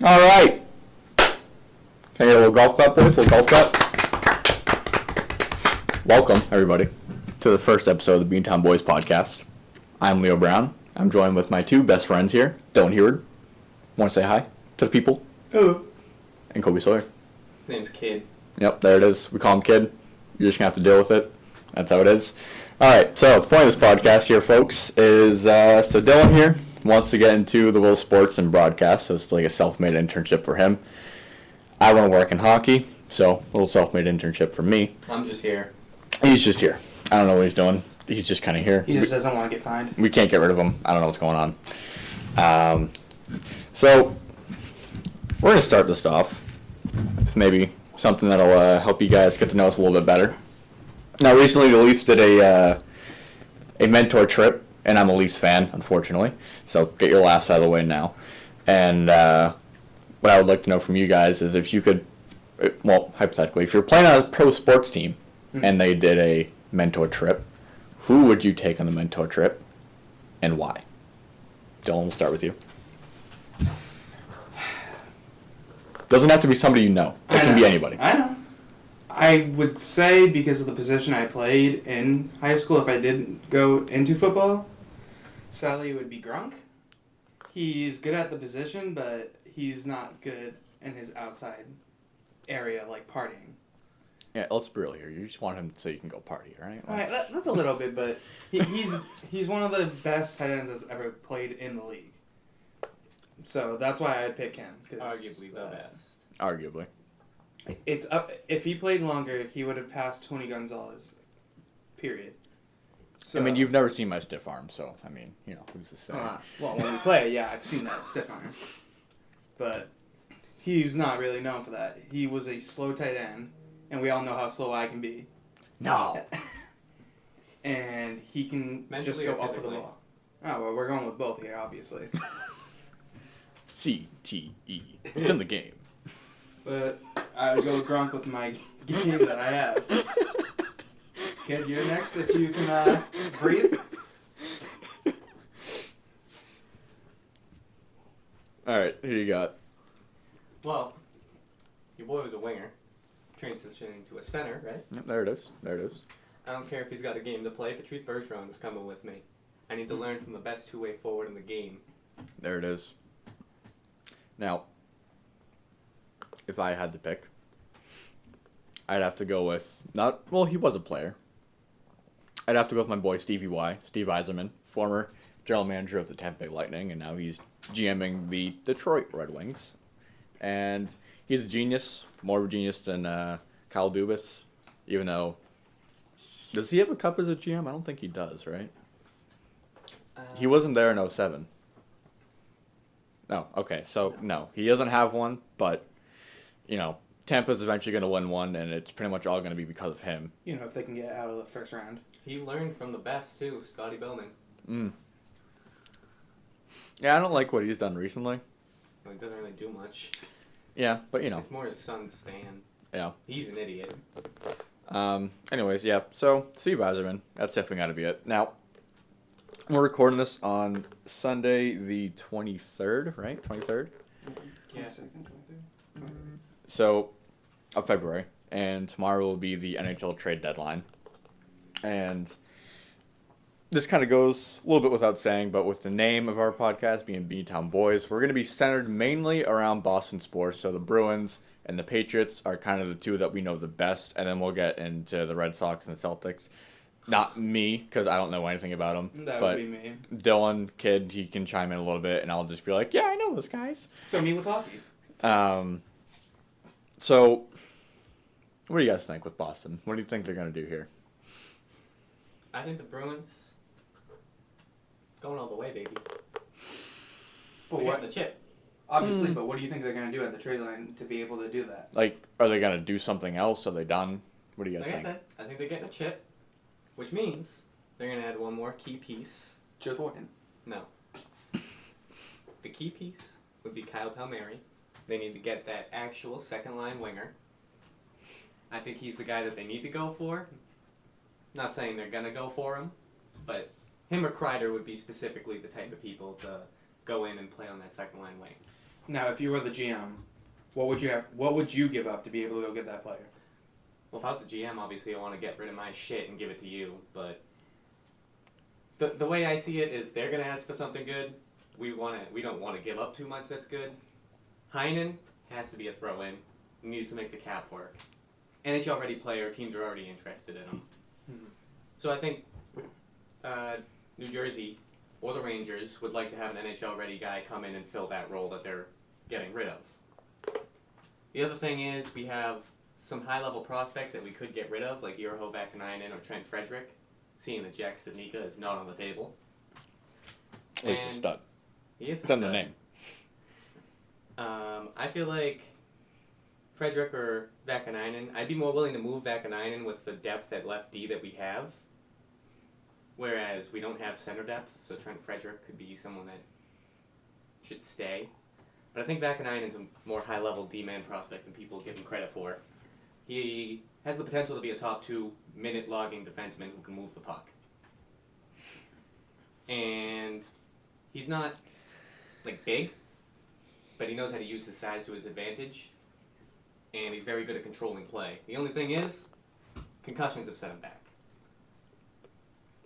All right. Can I get a little golf clap, boys? A little golf clap. Welcome, everybody, to the first episode of the Beantown Boys podcast. I'm Leo Brown. I'm joined with my two best friends here, Dylan Heward. Want to say hi to the people? Hello. And Kobe Sawyer. Name's Kid. Yep, there it is. We call him Kid. You're just going to have to deal with it. That's how it is. All right, so the point of this podcast here, folks, is so Dylan here wants to get into the world of sports and broadcast, so it's like a self-made internship for him. I want to work in hockey, so a little self-made internship for me. I'm just here. He's just here. I don't know what he's doing. He's just kind of here. He just doesn't want to get fined. We can't get rid of him. I don't know what's going on. So we're going to start this off with maybe something that'll help you guys get to know us a little bit better. Now, recently the Leafs did a mentor trip, and I'm a Leafs fan, unfortunately. So get your laughs out of the way now. And what I would like to know from you guys is if you could, well, hypothetically, if you're playing on a pro sports team and they did a mentor trip, who would you take on the mentor trip and why? Dylan, we'll start with you. Doesn't have to be somebody you know. It can be anybody. I know. I would say because of the position I played in high school, if I didn't go into football, sadly it would be Gronk. He's good at the position, but he's not good in his outside area, like partying. Yeah, let's be real here. You just want him so you can go party, right? All right, that's a little bit, but he's one of the best tight ends that's ever played in the league. So that's why I pick him. Arguably the best. Arguably. It's up. If he played longer, he would have passed Tony Gonzalez. Period. So, I mean, you've never seen my stiff arm, so, I mean, you know, who's to say? Well, when we play, yeah, I've seen that stiff arm. But he's not really known for that. He was a slow tight end, and we all know how slow I can be. No. And he can Mentally just go or off of the physically? ball. Oh, well, we're going with both here, obviously. CTE. It's in the game. But I would go with Gronk with my game that I have. Kid, you're next if you can breathe. Alright, who you got? Well, your boy was a winger. Transitioning to a center, right? Yep, there it is. There it is. I don't care if he's got a game to play. Patrice Bergeron is coming with me. I need to learn from the best two-way forward in the game. There it is. Now, if I had to pick, I'd have to go with he was a player. I'd have to go with my boy Steve Yzerman, former general manager of the Tampa Bay Lightning, and now he's GMing the Detroit Red Wings. And he's a genius, more of a genius than Kyle Dubas, even though, does he have a cup as a GM? I don't think he does, right? He wasn't there in 2007. No, okay, so no, he doesn't have one, but, you know, Tampa's eventually going to win one, and it's pretty much all going to be because of him. You know, if they can get out of the first round. He learned from the best, too, Scotty Bowman. Yeah, I don't like what he's done recently. Well, he doesn't really do much. Yeah, but, you know. It's more his son, Stan. Yeah. He's an idiot. Anyways, yeah, so Steve Yzerman, that's definitely got to be it. Now, we're recording this on Sunday the 23rd, right? 23rd? Yeah. 22nd, 23rd. So, of February, and tomorrow will be the NHL trade deadline. And this kind of goes a little bit without saying, but with the name of our podcast being Beantown Boys, we're going to be centered mainly around Boston sports. So the Bruins and the Patriots are kind of the two that we know the best, and then we'll get into the Red Sox and the Celtics. Not me, because I don't know anything about them. That but would be me. Dylan, Kid, he can chime in a little bit, and I'll just be like, yeah, I know those guys. So me with hockey. So, what do you guys think with Boston? What do you think they're going to do here? I think the Bruins going all the way, baby. But We're what? getting the chip. Obviously, but what do you think they're going to do at the trade line to be able to do that? Like, are they going to do something else? Are they done? What do you guys Like think? I said, I think they're getting a chip, which means they're going to add one more key piece. Joe Thornton. No. The key piece would be Kyle Palmieri. They need to get that actual second-line winger. I think he's the guy that they need to go for. Not saying they're going to go for him, but him or Kreider would be specifically the type of people to go in and play on that second-line wing. Now, if you were the GM, what would you give up to be able to go get that player? Well, if I was the GM, obviously I want to get rid of my shit and give it to you, but the way I see it is they're going to ask for something good. We don't want to give up too much that's good. Heinen has to be a throw-in. We need to make the cap work. NHL ready player, teams are already interested in him. Mm-hmm. So I think New Jersey or the Rangers would like to have an NHL ready guy come in and fill that role that they're getting rid of. The other thing is we have some high-level prospects that we could get rid of, like Urho Vakanainen or Trent Frederick. Seeing that Jack Studnicka is not on the table. He's a stud. He is a It's stud. in the name. I feel like Frederick or Vakanainen, I'd be more willing to move Vakanainen with the depth at left D that we have. Whereas we don't have center depth, so Trent Frederick could be someone that should stay. But I think Vakanainen's a more high-level D-man prospect than people give him credit for. He has the potential to be a top 2 minute logging defenseman who can move the puck. And he's not like big, but he knows how to use his size to his advantage. And he's very good at controlling play. The only thing is, concussions have set him back.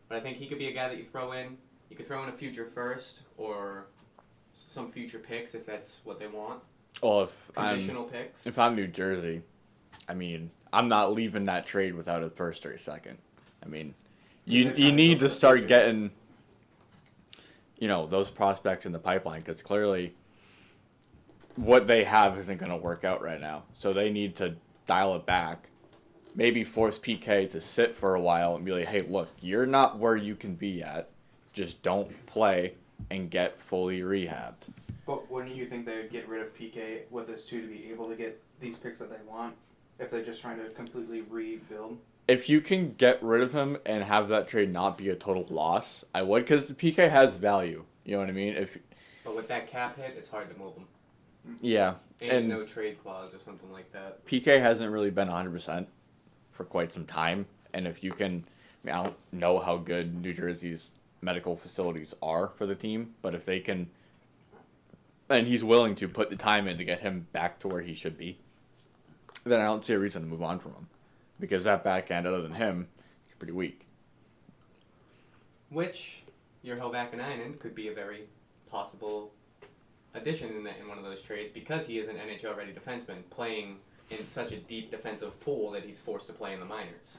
But I think he could be a guy that you throw in. You could throw in a future first or some future picks if that's what they want. Well, Conditional picks. if I'm New Jersey, I mean, I'm not leaving that trade without a first or a second. I mean, you need to start getting, those prospects in the pipeline because clearly what they have isn't going to work out right now. So they need to dial it back. Maybe force PK to sit for a while and be like, hey, look, you're not where you can be at. Just don't play and get fully rehabbed. But wouldn't you think they would get rid of PK with this too to be able to get these picks that they want if they're just trying to completely rebuild? If you can get rid of him and have that trade not be a total loss, I would, because PK has value. You know what I mean? But with that cap hit, it's hard to move him. Yeah. And no trade clause or something like that. PK hasn't really been 100% for quite some time. And if you can, I don't know how good New Jersey's medical facilities are for the team, but if they can, and he's willing to put the time in to get him back to where he should be, then I don't see a reason to move on from him. Because that back end, other than him, is pretty weak. Which, Urho Vakanainen could be a very possible addition in one of those trades because he is an NHL-ready defenseman playing in such a deep defensive pool that he's forced to play in the minors.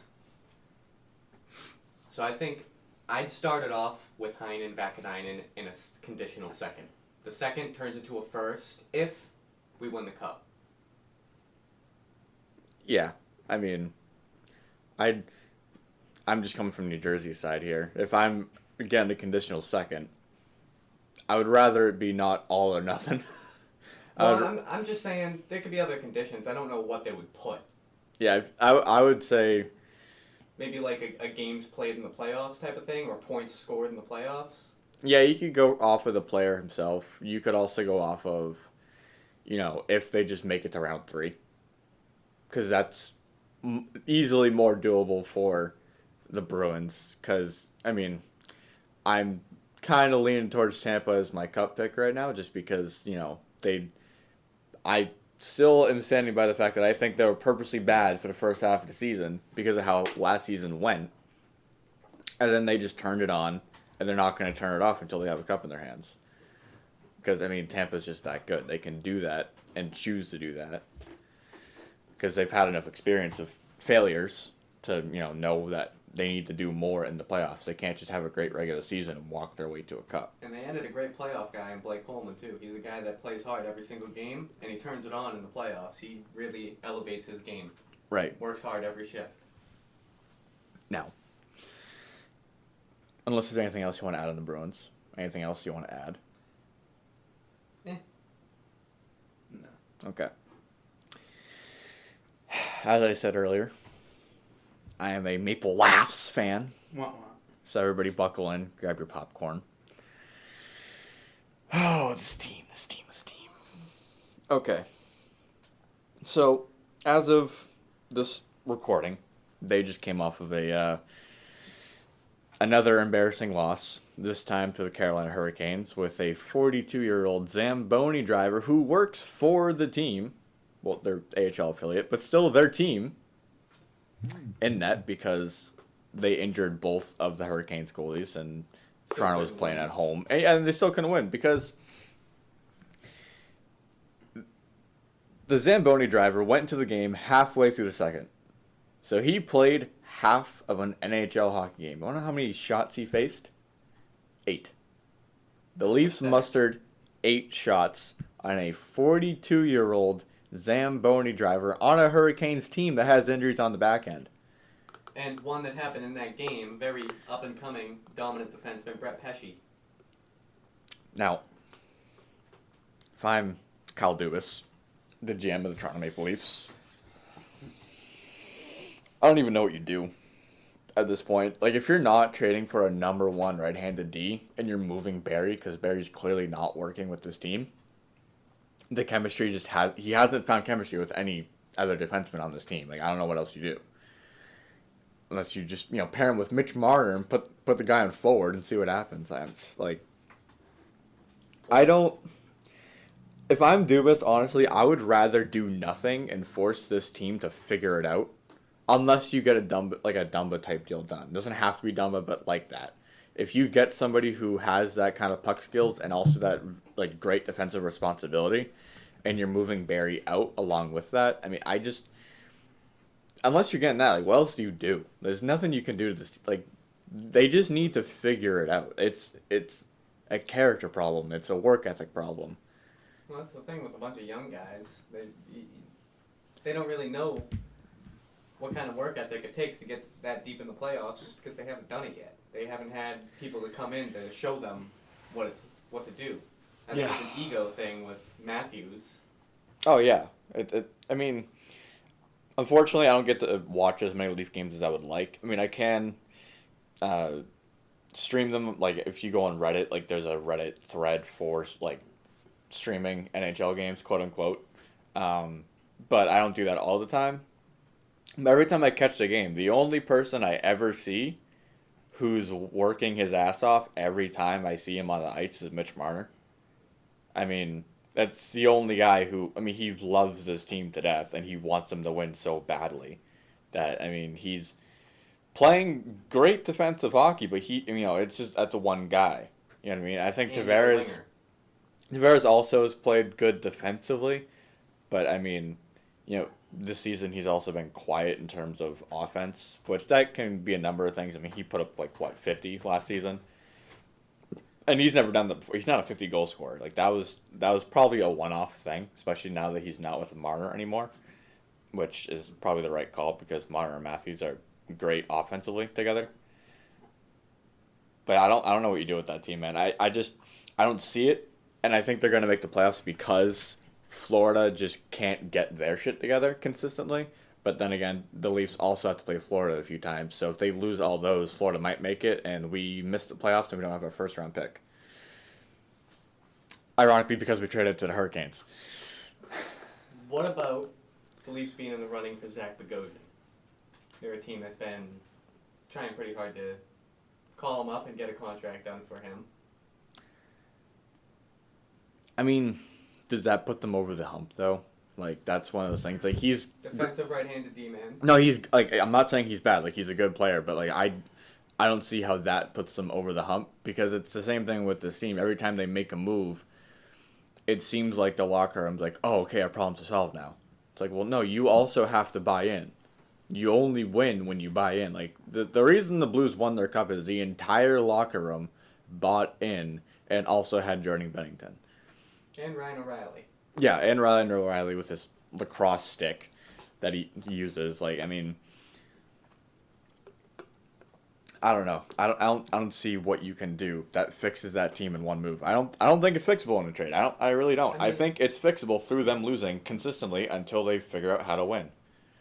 So I think I'd start it off with Heinen, Vakanainen in a conditional second. The second turns into a first if we win the cup. Yeah, I mean, I'm just coming from New Jersey's side here. If I'm, again, the conditional second, I would rather it be not all or nothing. Well, I'm just saying there could be other conditions. I don't know what they would put. Yeah, I would say maybe like a games played in the playoffs type of thing, or points scored in the playoffs. Yeah, you could go off of the player himself. You could also go off of, if they just make it to round 3. Because that's easily more doable for the Bruins. Because, I'm kind of leaning towards Tampa as my cup pick right now, just because, I still am standing by the fact that I think they were purposely bad for the first half of the season because of how last season went. And then they just turned it on, and they're not going to turn it off until they have a cup in their hands. Because, Tampa's just that good. They can do that and choose to do that. Because they've had enough experience of failures to, know that they need to do more in the playoffs. They can't just have a great regular season and walk their way to a cup. And they added a great playoff guy in Blake Coleman, too. He's a guy that plays hard every single game, and he turns it on in the playoffs. He really elevates his game. Right. Works hard every shift. Now, unless there's anything else you want to add on the Bruins. Anything else you want to add? No. Okay. As I said earlier, I am a Maple Leafs fan. Wah-wah. So everybody buckle in, grab your popcorn. Oh, this team. Okay. So, as of this recording, they just came off of a another embarrassing loss, this time to the Carolina Hurricanes, with a 42-year-old Zamboni driver who works for the team. Well, their AHL affiliate, but still their team in net because they injured both of the Hurricanes goalies and Toronto was playing at home. And they still couldn't win because the Zamboni driver went into the game halfway through the second. So he played half of an NHL hockey game. You want to know how many shots he faced? 8. The Leafs mustered 8 shots on a 42-year-old Zamboni driver on a Hurricanes team that has injuries on the back end. And one that happened in that game, very up-and-coming, dominant defenseman, Brett Pesce. Now, if I'm Kyle Dubas, the GM of the Toronto Maple Leafs, I don't even know what you do at this point. Like, if you're not trading for a number 1 right-handed D and you're moving Barrie, because Barrie's clearly not working with this team, the chemistry he hasn't found chemistry with any other defenseman on this team. Like, I don't know what else you do. Unless you just, pair him with Mitch Marner and put the guy on forward and see what happens. I'm just, like, if I'm Dubas, honestly, I would rather do nothing and force this team to figure it out. Unless you get a Dumba type deal done. It doesn't have to be Dumba, but like that. If you get somebody who has that kind of puck skills and also that like great defensive responsibility, and you're moving Barrie out along with that, I mean, unless you're getting that, like, what else do you do? There's nothing you can do to this. Like, they just need to figure it out. It's a character problem. It's a work ethic problem. Well, that's the thing with a bunch of young guys. They don't really know what kind of work ethic it takes to get that deep in the playoffs just because they haven't done it yet. They haven't had people to come in to show them what to do. That's just an ego thing with Matthews. Oh, yeah. I mean, unfortunately, I don't get to watch as many Leaf games as I would like. I mean, I can stream them. Like, if you go on Reddit, like, there's a Reddit thread for, like, streaming NHL games, quote-unquote. But I don't do that all the time. Every time I catch the game, the only person I ever see who's working his ass off every time I see him on the ice is Mitch Marner. I mean, that's the only guy he loves this team to death, and he wants them to win so badly that, I mean, he's playing great defensive hockey, but that's a one guy. You know what I mean? I think Tavares also has played good defensively, but, I mean, this season he's also been quiet in terms of offense, which that can be a number of things. I mean, he put up 50 last season, and he's never done that before. He's not a 50 goal scorer. Like, that was probably a one-off thing, especially now that he's not with Marner anymore, which is probably the right call because Marner and Matthews are great offensively together. But I don't know what you do with that team, man. I don't see it, and I think they're gonna make the playoffs because Florida just can't get their shit together consistently. But then again, the Leafs also have to play Florida a few times. So if they lose all those, Florida might make it, and we miss the playoffs and we don't have our first-round pick. Ironically, because we traded to the Hurricanes. What about the Leafs being in the running for Zach Bogosian? They're a team that's been trying pretty hard to call him up and get a contract done for him. I mean, does that put them over the hump, though? Like, that's one of those things. Like, he's defensive right-handed D-man. No, he's like, I'm not saying he's bad. Like, he's a good player, but like, I don't see how that puts them over the hump because it's the same thing with this team. Every time they make a move, it seems like the locker room's like, oh, okay, our problems are solved now. It's like, well, no, you also have to buy in. You only win when you buy in. Like, the reason the Blues won their cup is the entire locker room bought in and also had Jordan Bennington. And Ryan O'Reilly. Yeah, and Ryan O'Reilly with his lacrosse stick that he uses. Like, I mean, I don't know. I don't see what you can do that fixes that team in one move. I don't think it's fixable in a trade. I really don't. I think it's fixable through them losing consistently until they figure out how to win.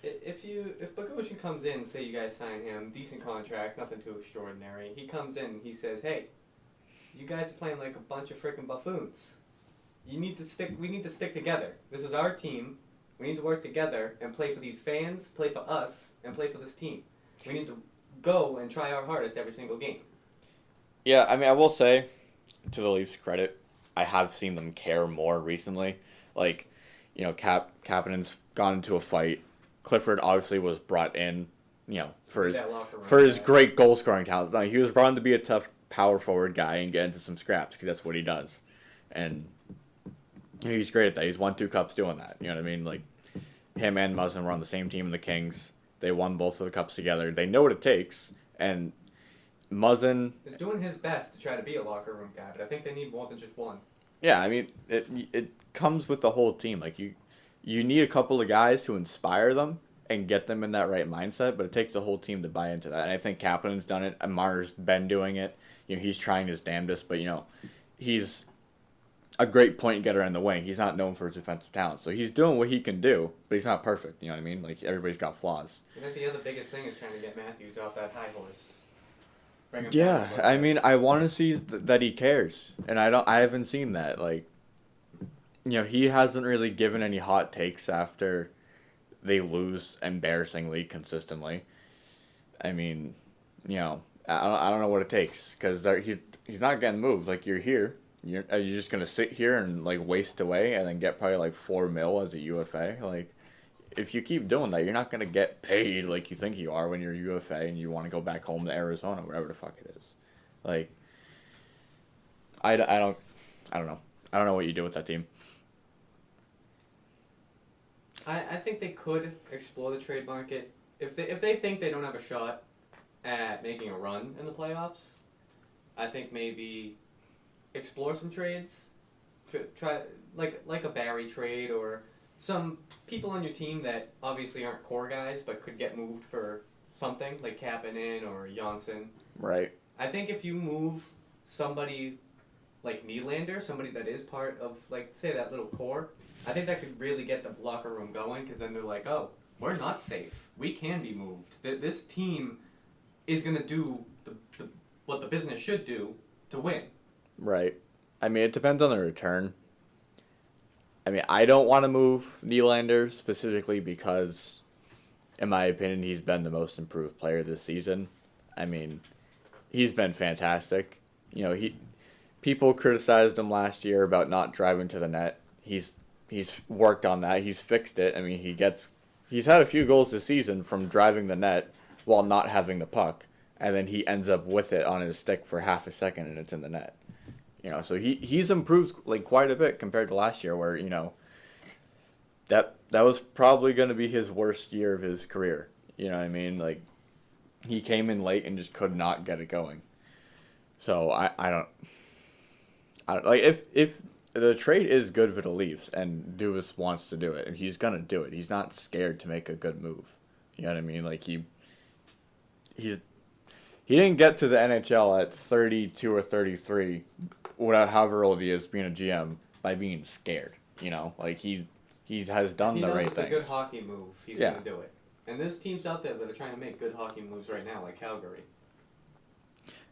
If Bogosian comes in, say you guys sign him, decent contract, nothing too extraordinary. He comes in and he says, "Hey, you guys are playing like a bunch of freaking buffoons. We need to stick together. This is our team. We need to work together and play for these fans, play for us, and play for this team. We need to go and try our hardest every single game. Yeah, I mean, I will say, to the Leafs' credit, I have seen them care more recently. Like, Kapanen's gone into a fight. Clifford obviously was brought in, for his That locker room, for his yeah. great goal scoring talents. Like, he was brought in to be a tough power forward guy and get into some scraps because that's what he does, and he's great at that. He's won 2 cups doing that. You know what I mean? Like, him and Muzzin were on the same team in the Kings. They won both of the cups together. They know what it takes, and Muzzin. He's doing his best to try to be a locker room guy, but I think they need more than just one. Yeah, I mean, it comes with the whole team. Like, you need a couple of guys to inspire them and get them in that right mindset, but it takes the whole team to buy into that. And I think Kapanen's done it. Amar's been doing it. He's trying his damnedest, but he's a great point getter in the wing. He's not known for his defensive talent, so he's doing what he can do, but he's not perfect. You know what I mean? Like, everybody's got flaws. I think the other biggest thing is trying to get Matthews off that high horse. Bring him Yeah, down a little I bit. mean, I want to see that he cares, and I haven't seen that. Like, he hasn't really given any hot takes after they lose embarrassingly consistently. I mean, I don't know what it takes because he's not getting moved. Like, you're here, are you just gonna sit here and like waste away and then get probably like $4 million as a UFA? Like, if you keep doing that, you're not gonna get paid like you think you are when you're a UFA and you want to go back home to Arizona, wherever the fuck it is. Like, I don't know. I don't know what you do with that team. I think they could explore the trade market if they think they don't have a shot at making a run in the playoffs. I think maybe explore some trades. Could try like a Barry trade or some people on your team that obviously aren't core guys but could get moved for something like Kapanen or Janssen. Right. I think if you move somebody like Nylander, somebody that is part of, like, say, that little core, I think that could really get the locker room going because then they're like, oh, we're not safe. We can be moved. This team is going to do what the business should do to win. Right. I mean, it depends on the return. I mean, I don't want to move Nylander specifically because, in my opinion, he's been the most improved player this season. I mean, he's been fantastic. People criticized him last year about not driving to the net. He's worked on that. He's fixed it. I mean, he's had a few goals this season from driving the net while not having the puck, and then he ends up with it on his stick for half a second and it's in the net. So he's improved like quite a bit compared to last year, where that was probably going to be his worst year of his career. You know what I mean? Like, he came in late and just could not get it going. So I don't like if the trade is good for the Leafs and Dubas wants to do it, and he's gonna do it. He's not scared to make a good move. You know what I mean? Like, he didn't get to the NHL at 32 or 33, however old he is, being a GM, by being scared. Like, he has done the right If he knows it's things. a good hockey move, he's Yeah. going to do it. And there's teams out there that are trying to make good hockey moves right now, like Calgary.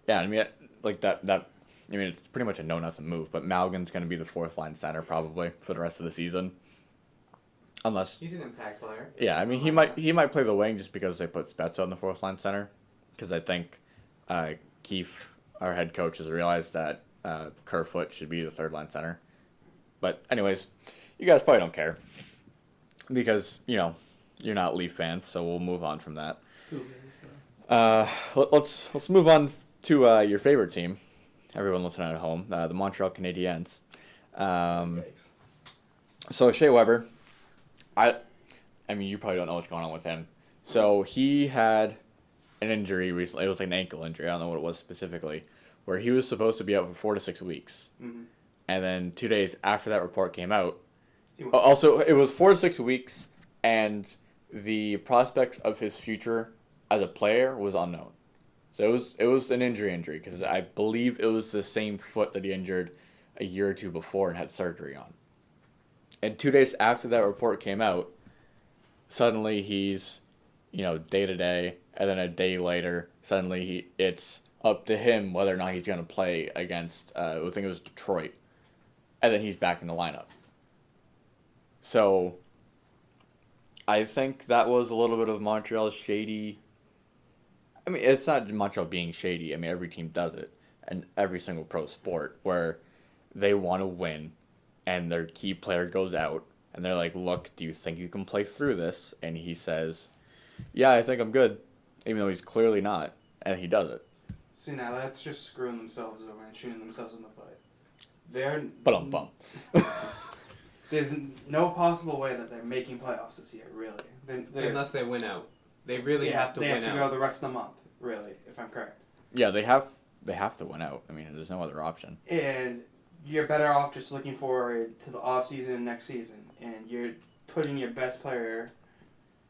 Yeah, I mean, like that. I mean, it's pretty much a no-nothing move, but Malgin's going to be the fourth-line center probably for the rest of the season, unless. He's an impact player. Yeah, I mean, he might play the wing just because they put Spezza on the fourth-line center, because I think Keefe, our head coach, has realized that Kerfoot should be the third-line center. But anyways, you guys probably don't care because you're not Leaf fans, so we'll move on from that. Who is though? Let's move on to your favorite team. Everyone listening at home, the Montreal Canadiens. So Shea Weber, I mean, you probably don't know what's going on with him. So he had an injury recently. It was like an ankle injury. I don't know what it was specifically, where he was supposed to be out for 4 to 6 weeks. Mm-hmm. And then 2 days after that report came out, also it was 4 to 6 weeks, and the prospects of his future as a player was unknown. So it was an injury because I believe it was the same foot that he injured a year or two before and had surgery on. And 2 days after that report came out, suddenly he's, day to day, and then a day later, suddenly it's up to him whether or not he's going to play against, I think it was Detroit, and then he's back in the lineup. So I think that was a little bit of Montreal's shady I mean, it's not much of being shady. I mean, every team does it, and every single pro sport where they want to win, and their key player goes out, and they're like, "Look, do you think you can play through this?" And he says, "Yeah, I think I'm good," even though he's clearly not, and he does it. See, now that's just screwing themselves over and shooting themselves in the foot. They're Bum. There's no possible way that they're making playoffs this year, really. Unless they win out. They really have to win out. They have to go the rest of the month, really, if I'm correct. Yeah, they have to win out. I mean, there's no other option. And you're better off just looking forward to the offseason next season. And you're putting your best player,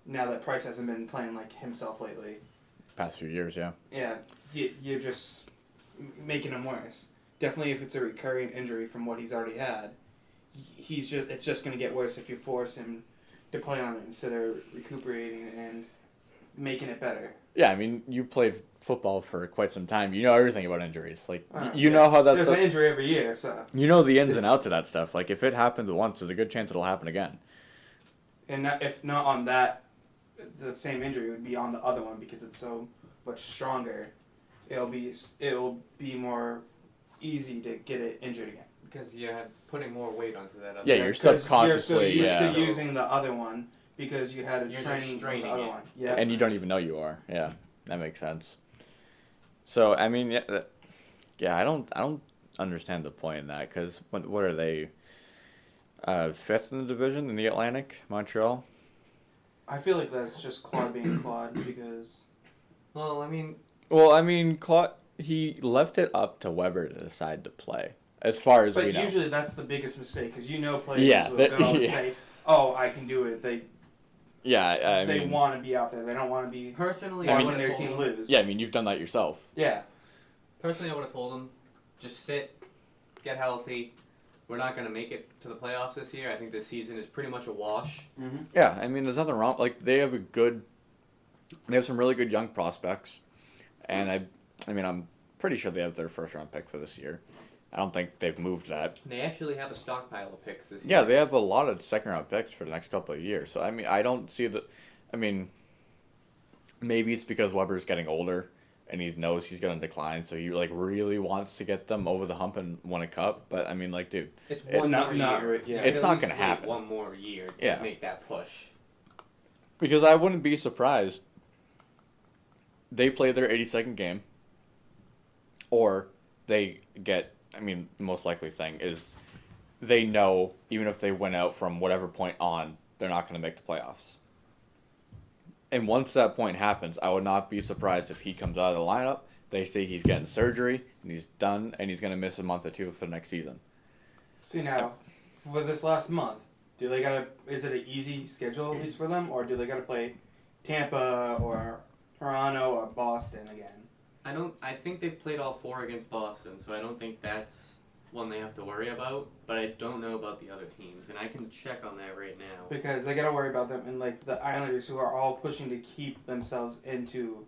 now that Price hasn't been playing like himself lately. Past few years, yeah. Yeah, you're just making him worse. Definitely if it's a recurring injury from what he's already had, it's just going to get worse if you force him to play on it instead of recuperating and making it better. Yeah, I mean, you played football for quite some time. You know everything about injuries. Like, you know how that's... There's an injury every year, so... You know the ins and outs of that stuff. Like, if it happens once, there's a good chance it'll happen again. And if not on that, the same injury would be on the other one because it's so much stronger. It'll be more easy to get it injured again. Because you're putting more weight onto that other Yeah, you're subconsciously... You're so used to using the other one because you had a training with the other one. Yeah. And you don't even know you are. Yeah, that makes sense. So, I mean, I don't understand the point in that because what are they? Fifth in the division in the Atlantic, Montreal? I feel like that's just Claude being Claude because... Well, I mean, Claude, he left it up to Weber to decide to play, as far as we know. But usually that's the biggest mistake, because players will go and say, "Oh, I can do it." They want to be out there. They don't want to be personally when their team lose. Yeah, I mean, you've done that yourself. Yeah. Personally, I would have told him, just sit, get healthy. We're not going to make it to the playoffs this year. I think this season is pretty much a wash. Mm-hmm. Yeah, I mean, there's nothing wrong. Like, they have some really good young prospects, and I mean, I'm pretty sure they have their first round pick for this year. I don't think they've moved that. They actually have a stockpile of picks this year. Yeah, they have a lot of second round picks for the next couple of years. So, I mean, I don't see I mean, maybe it's because Weber's getting older and he knows he's going to decline, so he really wants to get them over the hump and win a cup. But I mean, dude, it's one more year. It's not going to happen. One more year to make that push. Because I wouldn't be surprised. They play their 82nd game, or they get. I mean, the most likely thing is they know even if they win out from whatever point on, they're not going to make the playoffs. And once that point happens, I would not be surprised if he comes out of the lineup, they say he's getting surgery, and he's done, and he's going to miss a month or two for the next season. See, now, for this last month, is it an easy schedule at least for them, or do they got to play Tampa or Toronto or Boston again? I think they've played all four against Boston, so I don't think that's one they have to worry about, but I don't know about the other teams, and I can check on that right now. Because they got to worry about them and the Islanders, who are all pushing to keep themselves into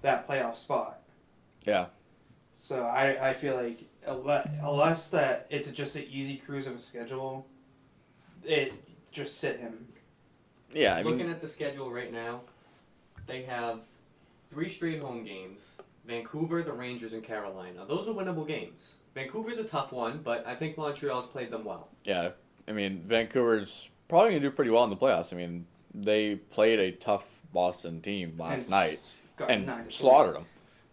that playoff spot. Yeah. So I feel like unless that it's just an easy cruise of a schedule, it just sit him. Yeah, looking at the schedule right now, they have 3 straight home games. Vancouver, the Rangers, and Carolina. Those are winnable games. Vancouver's a tough one, but I think Montreal's played them well. Yeah, I mean, Vancouver's probably going to do pretty well in the playoffs. I mean, they played a tough Boston team last night and slaughtered them.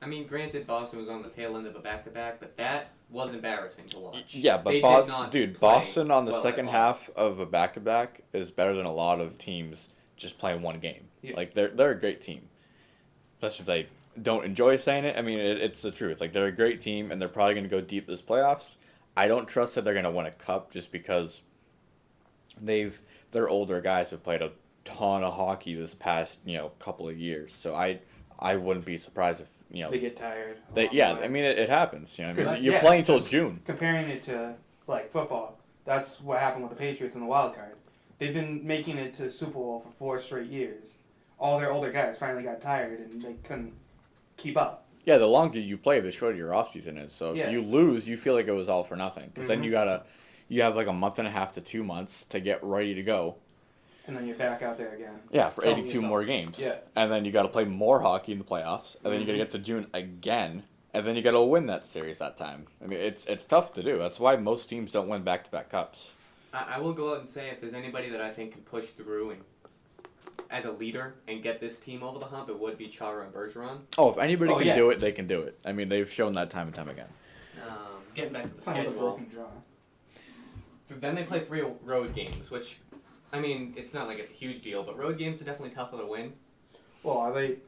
I mean, granted, Boston was on the tail end of a back-to-back, but that was embarrassing to watch. Yeah, but Boston on the second half of a back-to-back is better than a lot of teams just playing one game. Yeah. Like, they're a great team. That's just they don't enjoy saying it. I mean, it's the truth. Like, they're a great team, and they're probably going to go deep this playoffs. I don't trust that they're going to win a cup just because their older guys have played a ton of hockey this past, couple of years. So I wouldn't be surprised if, they get tired. I mean, it happens. I mean, you're playing until June. Comparing it to, football, that's what happened with the Patriots in the wild card. They've been making it to the Super Bowl for 4 straight years. All their older guys finally got tired, and they couldn't keep up. Yeah, the longer you play, the shorter your offseason is. So if you lose, you feel like it was all for nothing. Because then you have like a month and a half to 2 months to get ready to go. And then you're back out there again. Yeah, for Killing 82 yourself. more games. Yeah. And then you got to play more hockey in the playoffs, and then you got to get to June again, and then you got to win that series that time. I mean, it's tough to do. That's why most teams don't win back-to-back cups. I will go out and say if there's anybody that I think can push through and as a leader and get this team over the hump, it would be Chara and Bergeron. Oh, if anybody can yeah. do it, they can do it. I mean, they've shown that time and time again. Getting back to the It's not with a schedule. broken jaw. So then they play 3 road games, which, I mean, it's not like it's a huge deal, but road games are definitely tougher to win. Well, are they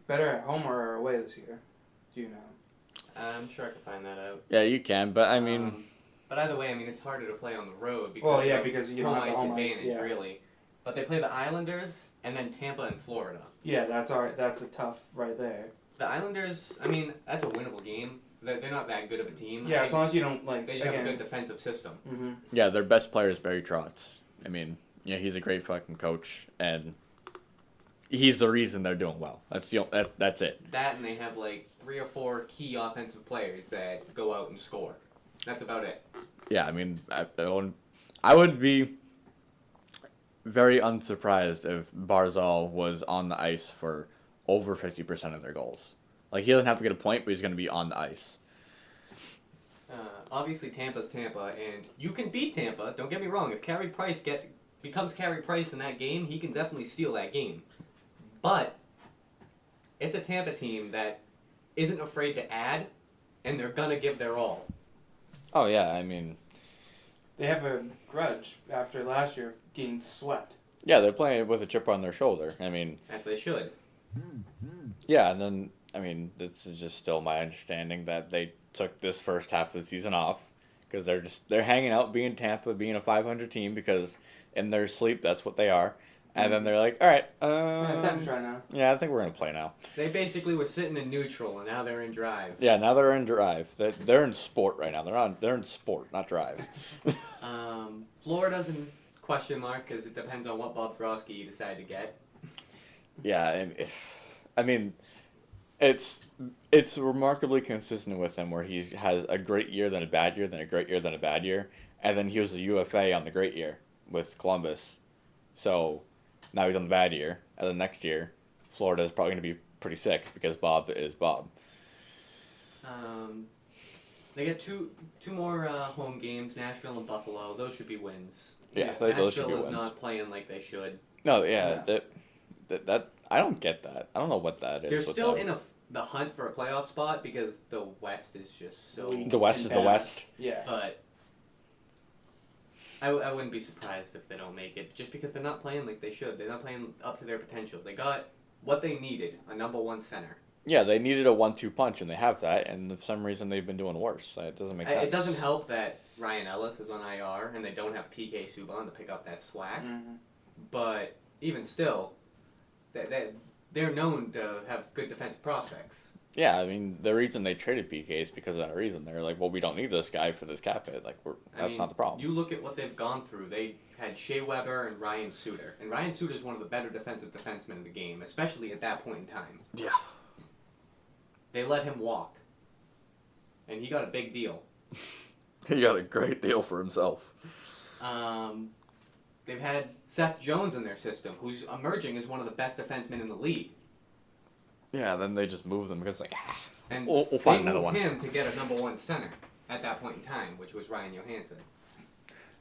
better at home or away this year? Do you know? I'm sure I can find that out. Yeah, you can, but I mean, But either way, I mean, it's harder to play on the road because Well, yeah, of because you home don't have ice the home ice, advantage, yeah. really. But they play the Islanders and then Tampa and Florida. Yeah, that's all right. That's a tough right there. The Islanders, I mean, that's a winnable game. They're not that good of a team. Yeah, I as long as you don't like. they just have a good defensive system. Mm-hmm. yeah, their best player is Barry Trotz. I mean, yeah, he's a great fucking coach, and he's the reason they're doing well. That's it. That and they have like 3 or 4 key offensive players that go out and score. That's about it. Yeah, I mean, I would be very unsurprised if Barzal was on the ice for over 50% of their goals. Like, he doesn't have to get a point, but he's going to be on the ice. Obviously, Tampa's Tampa, and you can beat Tampa. Don't get me wrong. If Carey Price becomes Carey Price in that game, he can definitely steal that game. But it's a Tampa team that isn't afraid to add, and they're gonna give their all. Oh, yeah, I mean, They have a grudge after last year getting swept. yeah, they're playing with a chip on their shoulder. I mean, As they should. yeah, and then, I mean, this is just still my understanding that they took this first half of the season off because they're hanging out, being Tampa, being a 500 team, because in their sleep that's what they are. And then they're like, all right, Time to try now. yeah, I think we're gonna play now. They basically were sitting in neutral, and now they're in drive. Yeah, now they're in drive. They're in sport right now. They're in sport, not drive. Florida's in question mark because it depends on what Bob Frosky you decide to get. Yeah, and I mean, it's remarkably consistent with him, where he has a great year, then a bad year, then a great year, then a bad year, and then he was a UFA on the great year with Columbus. So now he's on the bad year, and then next year, Florida is probably going to be pretty sick because Bob is Bob. They get two more home games, Nashville and Buffalo. Those should be wins. Yeah, those should be Nashville is wins. not playing like they should. No, yeah, that I don't get that. I don't know what that is. They're with still that. in the hunt for a playoff spot because the West is just so. Weak. The West is the bad. West. Yeah. But I wouldn't be surprised if they don't make it, just because they're not playing like they should. They're not playing up to their potential. They got what they needed, a number 1 center. Yeah, they needed a 1-2 punch, and they have that, and for some reason they've been doing worse. So it doesn't make sense. It doesn't help that Ryan Ellis is on IR and they don't have PK Subban to pick up that slack. Mm-hmm. But even still, they're known to have good defensive prospects. Yeah, I mean, the reason they traded PK is because of that reason. They're like, well, we don't need this guy for this cap hit. Like, that's not the problem. You look at what they've gone through. They had Shea Weber and Ryan Suter. And Ryan Suter is one of the better defensive defensemen in the game, especially at that point in time. Yeah. They let him walk. And he got a big deal. He got a great deal for himself. They've had Seth Jones in their system, who's emerging as one of the best defensemen in the league. Yeah, then they just moved them because, like, And we'll they find another moved one. him to get a number 1 center at that point in time, which was Ryan Johansson.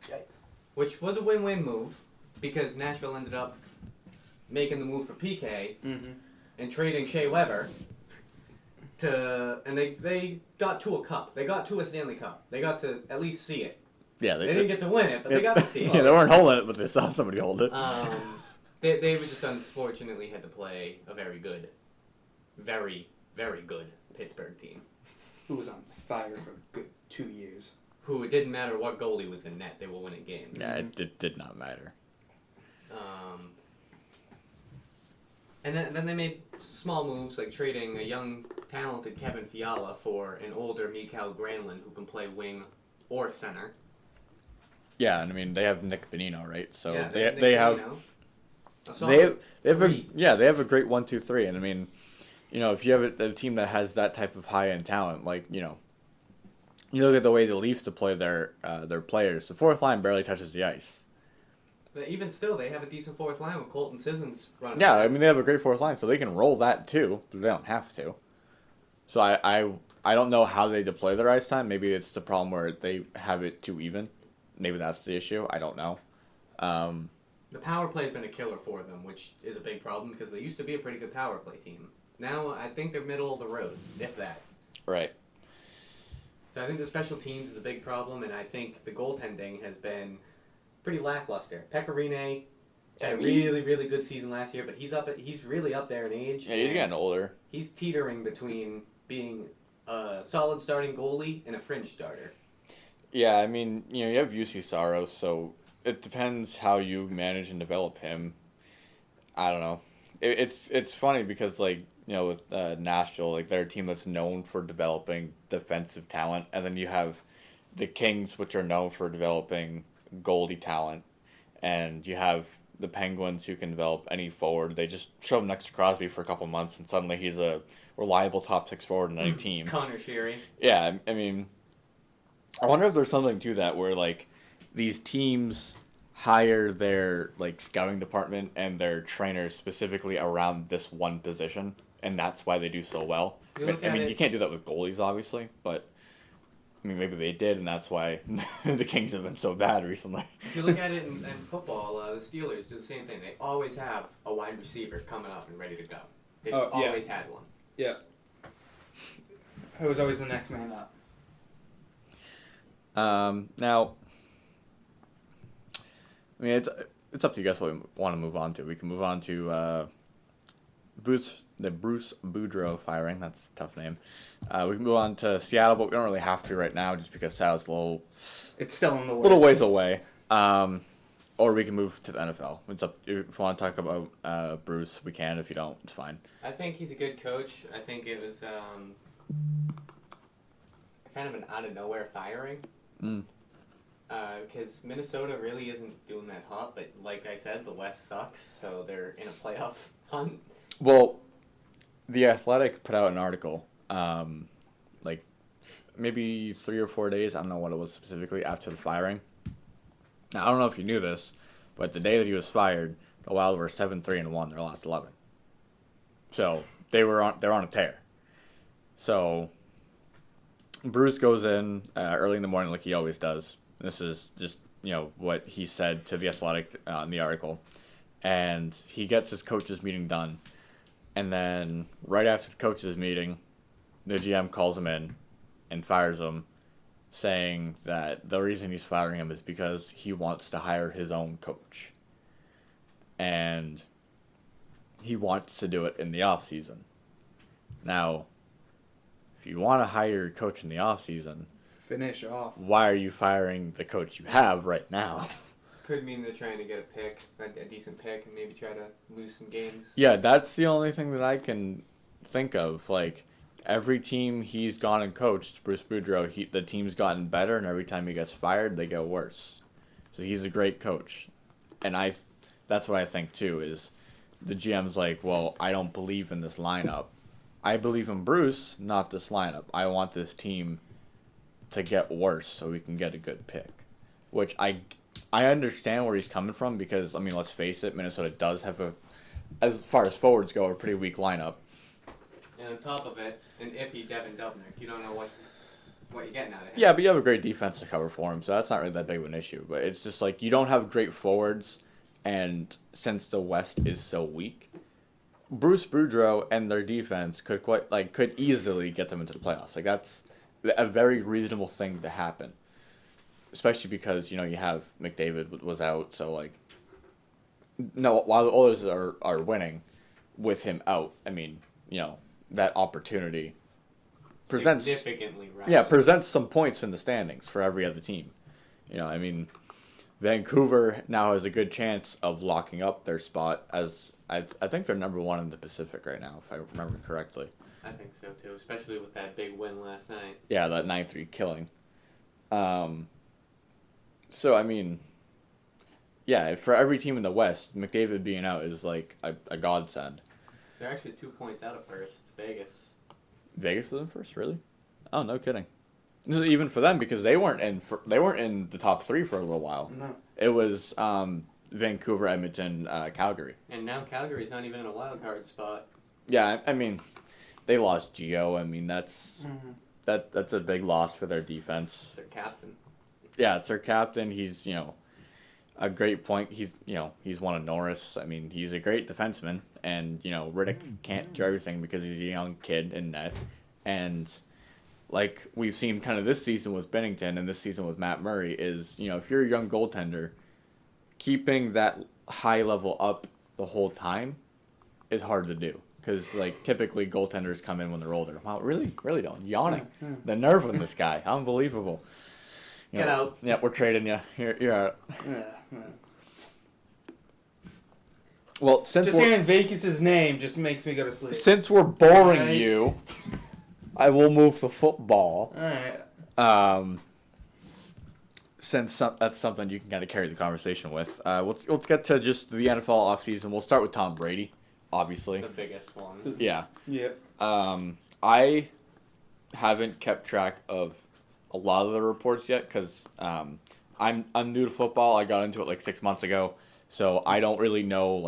Yikes. Which was a win-win move because Nashville ended up making the move for PK Mm-hmm. and trading Shea Weber and they got to a cup. They got to a Stanley Cup. They got to at least see it. Yeah, They didn't get to win it, but they got to see it. Yeah, they weren't holding it, but they saw somebody hold it. They just unfortunately had to play a very good, very, very good Pittsburgh team. Who was on fire for a good 2 years. Who, it didn't matter what goalie was in net, they were winning games. Yeah, it did not matter. And then they made small moves like trading a young, talented Kevin Fiala for an older Mikael Granlund who can play wing or center. Yeah, and I mean they have Nick Bonino, right? So Yeah, they they have a they have three. they have a great 1-2-3, and I mean, you know, if you have a team that has that type of high end talent, like you look at the way the Leafs deploy their players. The fourth line barely touches the ice. But even still, they have a decent fourth line with Colton Sissons running. Yeah, I mean, they have a great fourth line, so they can roll that too, but they don't have to. So I don't know how they deploy their ice time. Maybe it's the problem where they have it too even. Maybe that's the issue. I don't know. The power play has been a killer for them, which is a big problem because they used to be a pretty good power play team. Now I think they're middle of the road, if that. Right. So I think the special teams is a big problem, and I think the goaltending has been pretty lackluster. Pecorine had a really, really good season last year, but he's really up there in age. Yeah, he's getting older. He's teetering between being a solid starting goalie and a fringe starter. Yeah, I mean, you have UC Saros, so it depends how you manage and develop him. I don't know. It's funny because, like, with Nashville, like, they're a team that's known for developing defensive talent, and then you have the Kings, which are known for developing goalie talent, and you have the Penguins who can develop any forward. They just show him next to Crosby for a couple months, and suddenly he's a reliable top six forward in any team. Connor Sheary. Yeah, I mean, I wonder if there's something to that where, like, these teams hire their, like, scouting department and their trainers specifically around this one position, and that's why they do so well. I mean, you can't do that with goalies, obviously, but I mean, maybe they did, and that's why the Kings have been so bad recently. If you look at it in football, the Steelers do the same thing. They always have a wide receiver coming up and ready to go. They've always had one. Yeah. Who was always the next man up? Now, I mean, it's up to you guys what we want to move on to. We can move on to the Bruce Boudreau firing. That's a tough name. We can move on to Seattle, but we don't really have to right now just because Seattle's It's still in the works. little ways away. Or we can move to the NFL. It's up. If you want to talk about Bruce, we can. If you don't, it's fine. I think he's a good coach. I think it was kind of an out of nowhere firing. Because Minnesota really isn't doing that hot, but like I said, the West sucks, so they're in a playoff hunt. Well, The Athletic put out an article, like maybe 3 or 4 days, I don't know what it was specifically, after the firing. Now, I don't know if you knew this, but the day that he was fired, the Wild were 7-3-1 their last 11. So they're on a tear. So Bruce goes in early in the morning like he always does. This is just, what he said to The Athletic in the article. And he gets his coaches meeting done. And then right after the coaches meeting, the GM calls him in and fires him, saying that the reason he's firing him is because he wants to hire his own coach. And he wants to do it in the offseason. Now, if you want to hire your coach in the offseason, finish off. Why are you firing the coach you have right now? Could mean they're trying to get a decent pick, and maybe try to lose some games. Yeah, that's the only thing that I can think of. Like, every team he's gone and coached, Bruce Boudreau, the team's gotten better, and every time he gets fired, they get worse. So he's a great coach. And that's what I think, too, is the GM's like, well, I don't believe in this lineup. I believe in Bruce, not this lineup. I want this team to get worse so we can get a good pick. Which I understand where he's coming from because, I mean, let's face it, Minnesota does have as far as forwards go, a pretty weak lineup. And on top of it, an iffy Devin Dubnyk. You don't know what you're getting out of him. Yeah, but you have a great defense to cover for him, so that's not really that big of an issue. But it's just like you don't have great forwards, and since the West is so weak, Bruce Boudreau and their defense could easily get them into the playoffs. Like, that's a very reasonable thing to happen. Especially because, you have McDavid was out, so, like, no, while the others are winning with him out, I mean, that opportunity presents significantly right. Yeah, presents some points in the standings for every other team. I mean, Vancouver now has a good chance of locking up their spot as I think they're number 1 in the Pacific right now, if I remember correctly. I think so too, especially with that big win last night. Yeah, that 9-3 killing. So, I mean, yeah, for every team in the West, McDavid being out is like a godsend. They're actually 2 points out of first, Vegas. Vegas was in first, really? Oh, no kidding. Even for them, because they weren't in the top 3 for a little while. No. It was Vancouver, Edmonton, Calgary. And now Calgary's not even in a wild card spot. Yeah, I mean, they lost Gio. I mean, that's a big loss for their defense. It's their captain. Yeah, it's their captain. He's a great point. He's one of Norris. I mean, he's a great defenseman, and Riddick can't do everything because he's a young kid in net, and like we've seen kind of this season with Bennington and this season with Matt Murray is if you're a young goaltender, keeping that high level up the whole time is hard to do. Because, typically goaltenders come in when they're older. Wow, really don't. Yawning. The nerve on this guy. Unbelievable. Get out. Yeah, we're trading you. You're out. Yeah. Well, since just hearing Vegas' name just makes me go to sleep. Since we're boring you, I will move the football. All right. Since that's something you can kind of carry the conversation with. Let's get to just the NFL offseason. We'll start with Tom Brady. Obviously. The biggest one. Yeah. Yep. I haven't kept track of a lot of the reports yet because I'm new to football. I got into it 6 months ago, so I don't really know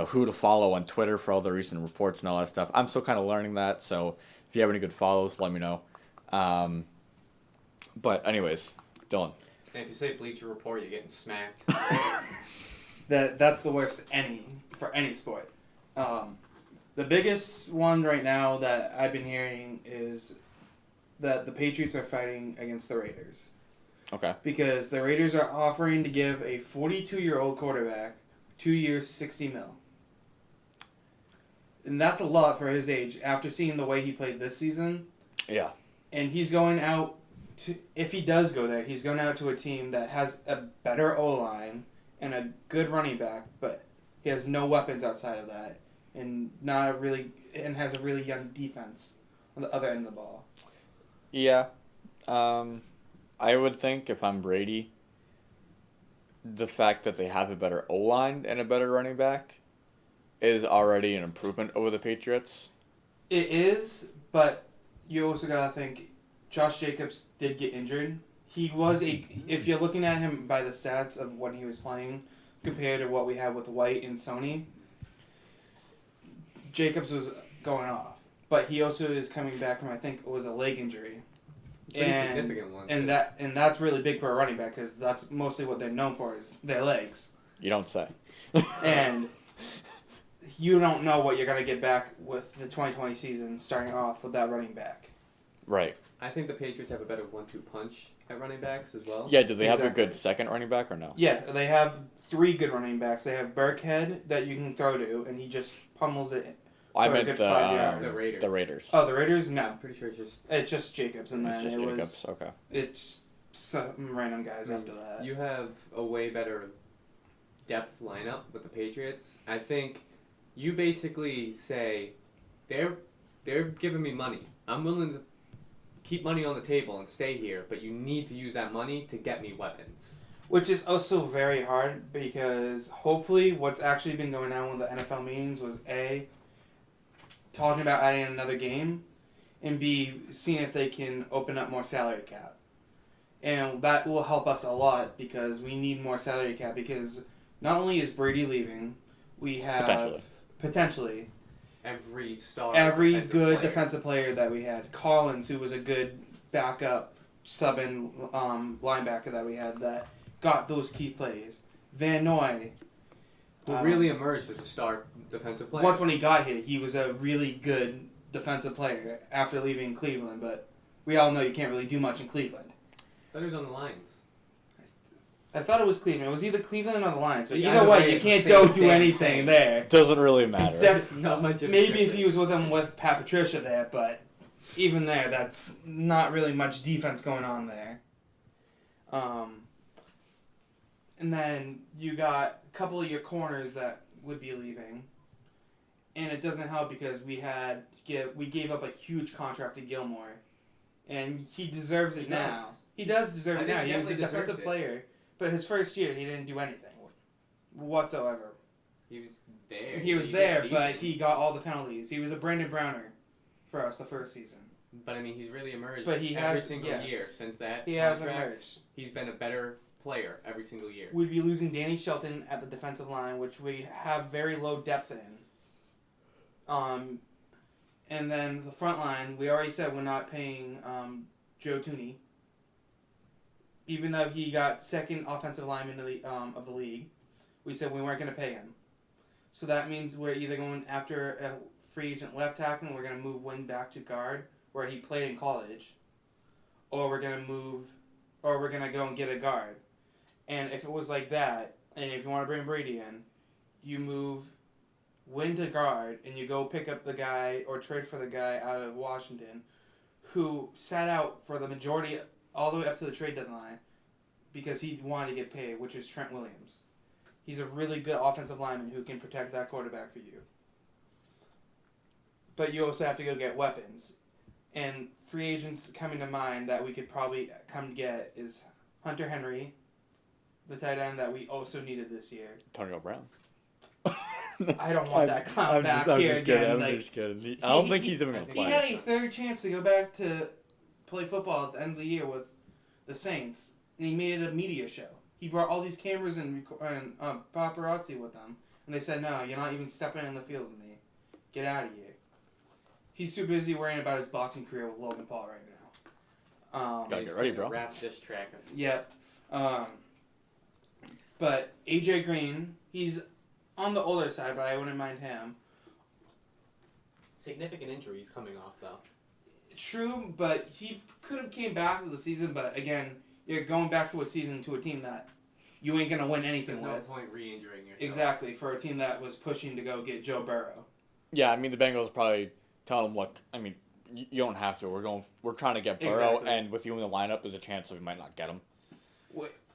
who to follow on Twitter for all the recent reports and all that stuff. I'm still kind of learning that, so if you have any good follows, let me know. But anyways, Dylan. And if you say Bleacher Report, you're getting smacked. That's the worst for any sport. The biggest one right now that I've been hearing is that the Patriots are fighting against the Raiders. Okay. Because the Raiders are offering to give a 42-year-old quarterback 2 years, $60 million. And that's a lot for his age after seeing the way he played this season. Yeah. And he's going out if he does go there, he's going out to a team that has a better O-line and a good running back, but he has no weapons outside of that. And has a really young defense on the other end of the ball. Yeah. I would think if I'm Brady, the fact that they have a better O-line and a better running back is already an improvement over the Patriots. It is, but you also got to think Josh Jacobs did get injured. If you're looking at him by the stats of when he was playing compared to what we had with White and Sony, Jacobs was going off, but he also is coming back from, I think it was a leg injury. Significant one. And that's really big for a running back because that's mostly what they're known for is their legs. You don't say. And you don't know what you're going to get back with the 2020 season starting off with that running back. Right. I think the Patriots have a better 1-2 punch at running backs as well. Yeah, do they have a good second running back or no? Yeah, they have 3 good running backs. They have Burkhead that you can throw to, and he just pummels it. I meant The Raiders. The Raiders. Oh, the Raiders? No. I'm pretty sure It's just Jacobs, and then Okay. It's some random guys after that. You have a way better depth lineup with the Patriots. I think you basically say, they're giving me money. I'm willing to keep money on the table and stay here, but you need to use that money to get me weapons. Which is also very hard because hopefully what's actually been going on with the NFL meetings was A, talking about adding another game, and B, seeing if they can open up more salary cap. And that will help us a lot because we need more salary cap because not only is Brady leaving, we have potentially every good defensive player that we had. Collins, who was a good backup sub-in linebacker that we had that got those key plays. Van Noy, who really emerged as a star defensive player. Once when he got here, he was a really good defensive player after leaving Cleveland, but we all know you can't really do much in Cleveland. I thought he was on the Lions. I thought it was Cleveland. It was either Cleveland or the Lions, but either way, you can't go do anything there. Doesn't really matter. Not much of maybe if he was with them with Pat Patricia there, but even there, that's not really much defense going on there. And then you got a couple of your corners that would be leaving. And it doesn't help because we gave up a huge contract to Gilmore. And he deserves it now. He does deserve it now. He was a defensive player. But his first year, he didn't do anything whatsoever. He was there. He was there, but he got all the penalties. He was a Brandon Browner for us the first season. But, I mean, he's really emerged every single year since that he contract. has emerged. He's been a better player every single year. We'd be losing Danny Shelton at the defensive line, which we have very low depth in. And then the front line, we already said we're not paying Joe Tooney, even though he got second offensive lineman of the league. We said we weren't going to pay him. So that means we're either going after a free agent left tackle and we're going to move Wynn back to guard where he played in college, or we're going to go and get a guard. And if it was like that, and if you want to bring Brady in, you move Win to guard, and you go pick up the guy or trade for the guy out of Washington who sat out for the majority all the way up to the trade deadline because he wanted to get paid, which is Trent Williams. He's a really good offensive lineman who can protect that quarterback for you. But you also have to go get weapons. And free agents coming to mind that we could probably come to get is Hunter Henry, the tight end that we also needed this year. Antonio Brown. I don't want that clown back here again. I'm just kidding. I don't think he's even going to play. He had a third chance to go back to play football at the end of the year with the Saints, and he made it a media show. He brought all these cameras and paparazzi with him, and they said, "No, you're not even stepping in the field with me. Get out of here." He's too busy worrying about his boxing career with Logan Paul right now. Gotta get ready, bro. Wrap this track up. Yep. But AJ Green, he's on the older side, but I wouldn't mind him. Significant injuries coming off, though. True, but he could have came back to the season, but again, you're going back to a season to a team that you ain't going to win anything There's with. no point re-injuring yourself. Exactly, for a team that was pushing to go get Joe Burrow. Yeah, I mean, the Bengals probably tell him, look, I mean, you don't have to. We're trying to get Burrow, Exactly. and with you in the lineup, there's a chance that we might not get him.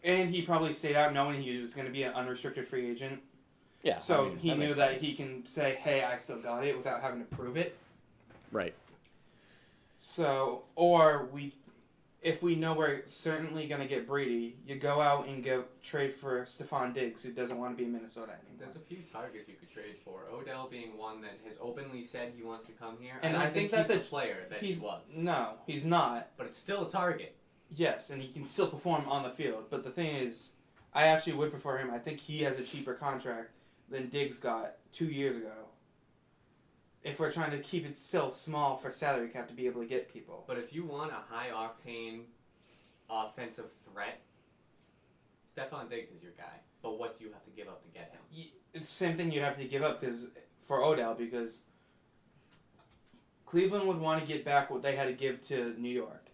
And he probably stayed out knowing he was going to be an unrestricted free agent. Yeah. So I mean, he knew makes that sense. he can say, hey, I still got it without having to prove it. Right. So, if we know we're certainly going to get Brady, you go out and trade for Stephon Diggs, who doesn't want to be in Minnesota anymore. There's a few targets you could trade for. Odell being one that has openly said he wants to come here. And I think that's that's a player that he was. No, he's not. But it's still a target. Yes, and he can still perform on the field. But the thing is, I actually would prefer him. I think he has a cheaper contract than Diggs got 2 years ago. If we're trying to keep it still small for salary cap to be able to get people. But if you want a high-octane offensive threat, Stephon Diggs is your guy. But what do you have to give up to get him? It's the same thing you'd have to give up for Odell because Cleveland would want to get back what they had to give to New York.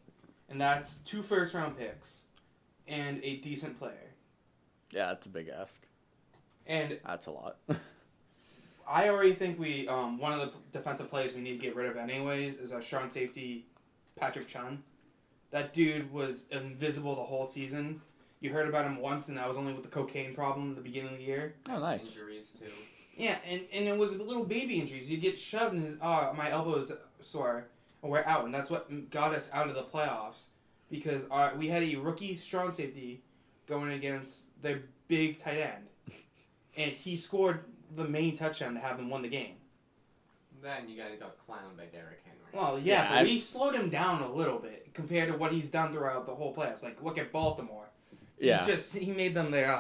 And that's 2 first-round picks and a decent player. Yeah, that's a big ask. And That's a lot. I already think one of the defensive players we need to get rid of anyways is our strong safety, Patrick Chung. That dude was invisible the whole season. You heard about him once, and that was only with the cocaine problem at the beginning of the year. Oh, nice. Injuries, too. Yeah, and it was little baby injuries. You get shoved and his, my elbow's sore, and we're out. And that's what got us out of the playoffs because we had a rookie strong safety going against their big tight end. And he scored the main touchdown to have them win the game. Then you guys got clowned by Derrick Henry. Well, but we slowed him down a little bit compared to what he's done throughout the whole playoffs. Like, look at Baltimore. Yeah. He made them their,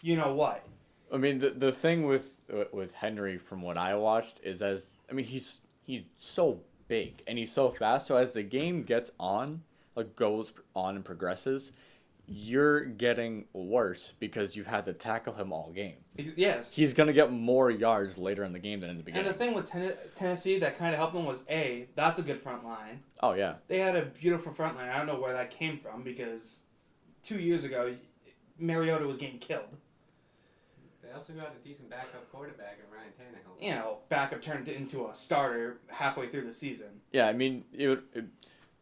you know what. I mean, the thing with Henry, from what I watched, is he's so big and he's so fast. So as the game gets on, goes on and progresses, you're getting worse because you've had to tackle him all game. Yes. He's gonna get more yards later in the game than in the beginning. And the thing with Tennessee that kind of helped them was that's a good front line. Oh yeah. They had a beautiful front line. I don't know where that came from because 2 years ago, Mariota was getting killed. They also got a decent backup quarterback in Ryan Tannehill. You know, backup turned into a starter halfway through the season. Yeah, I mean,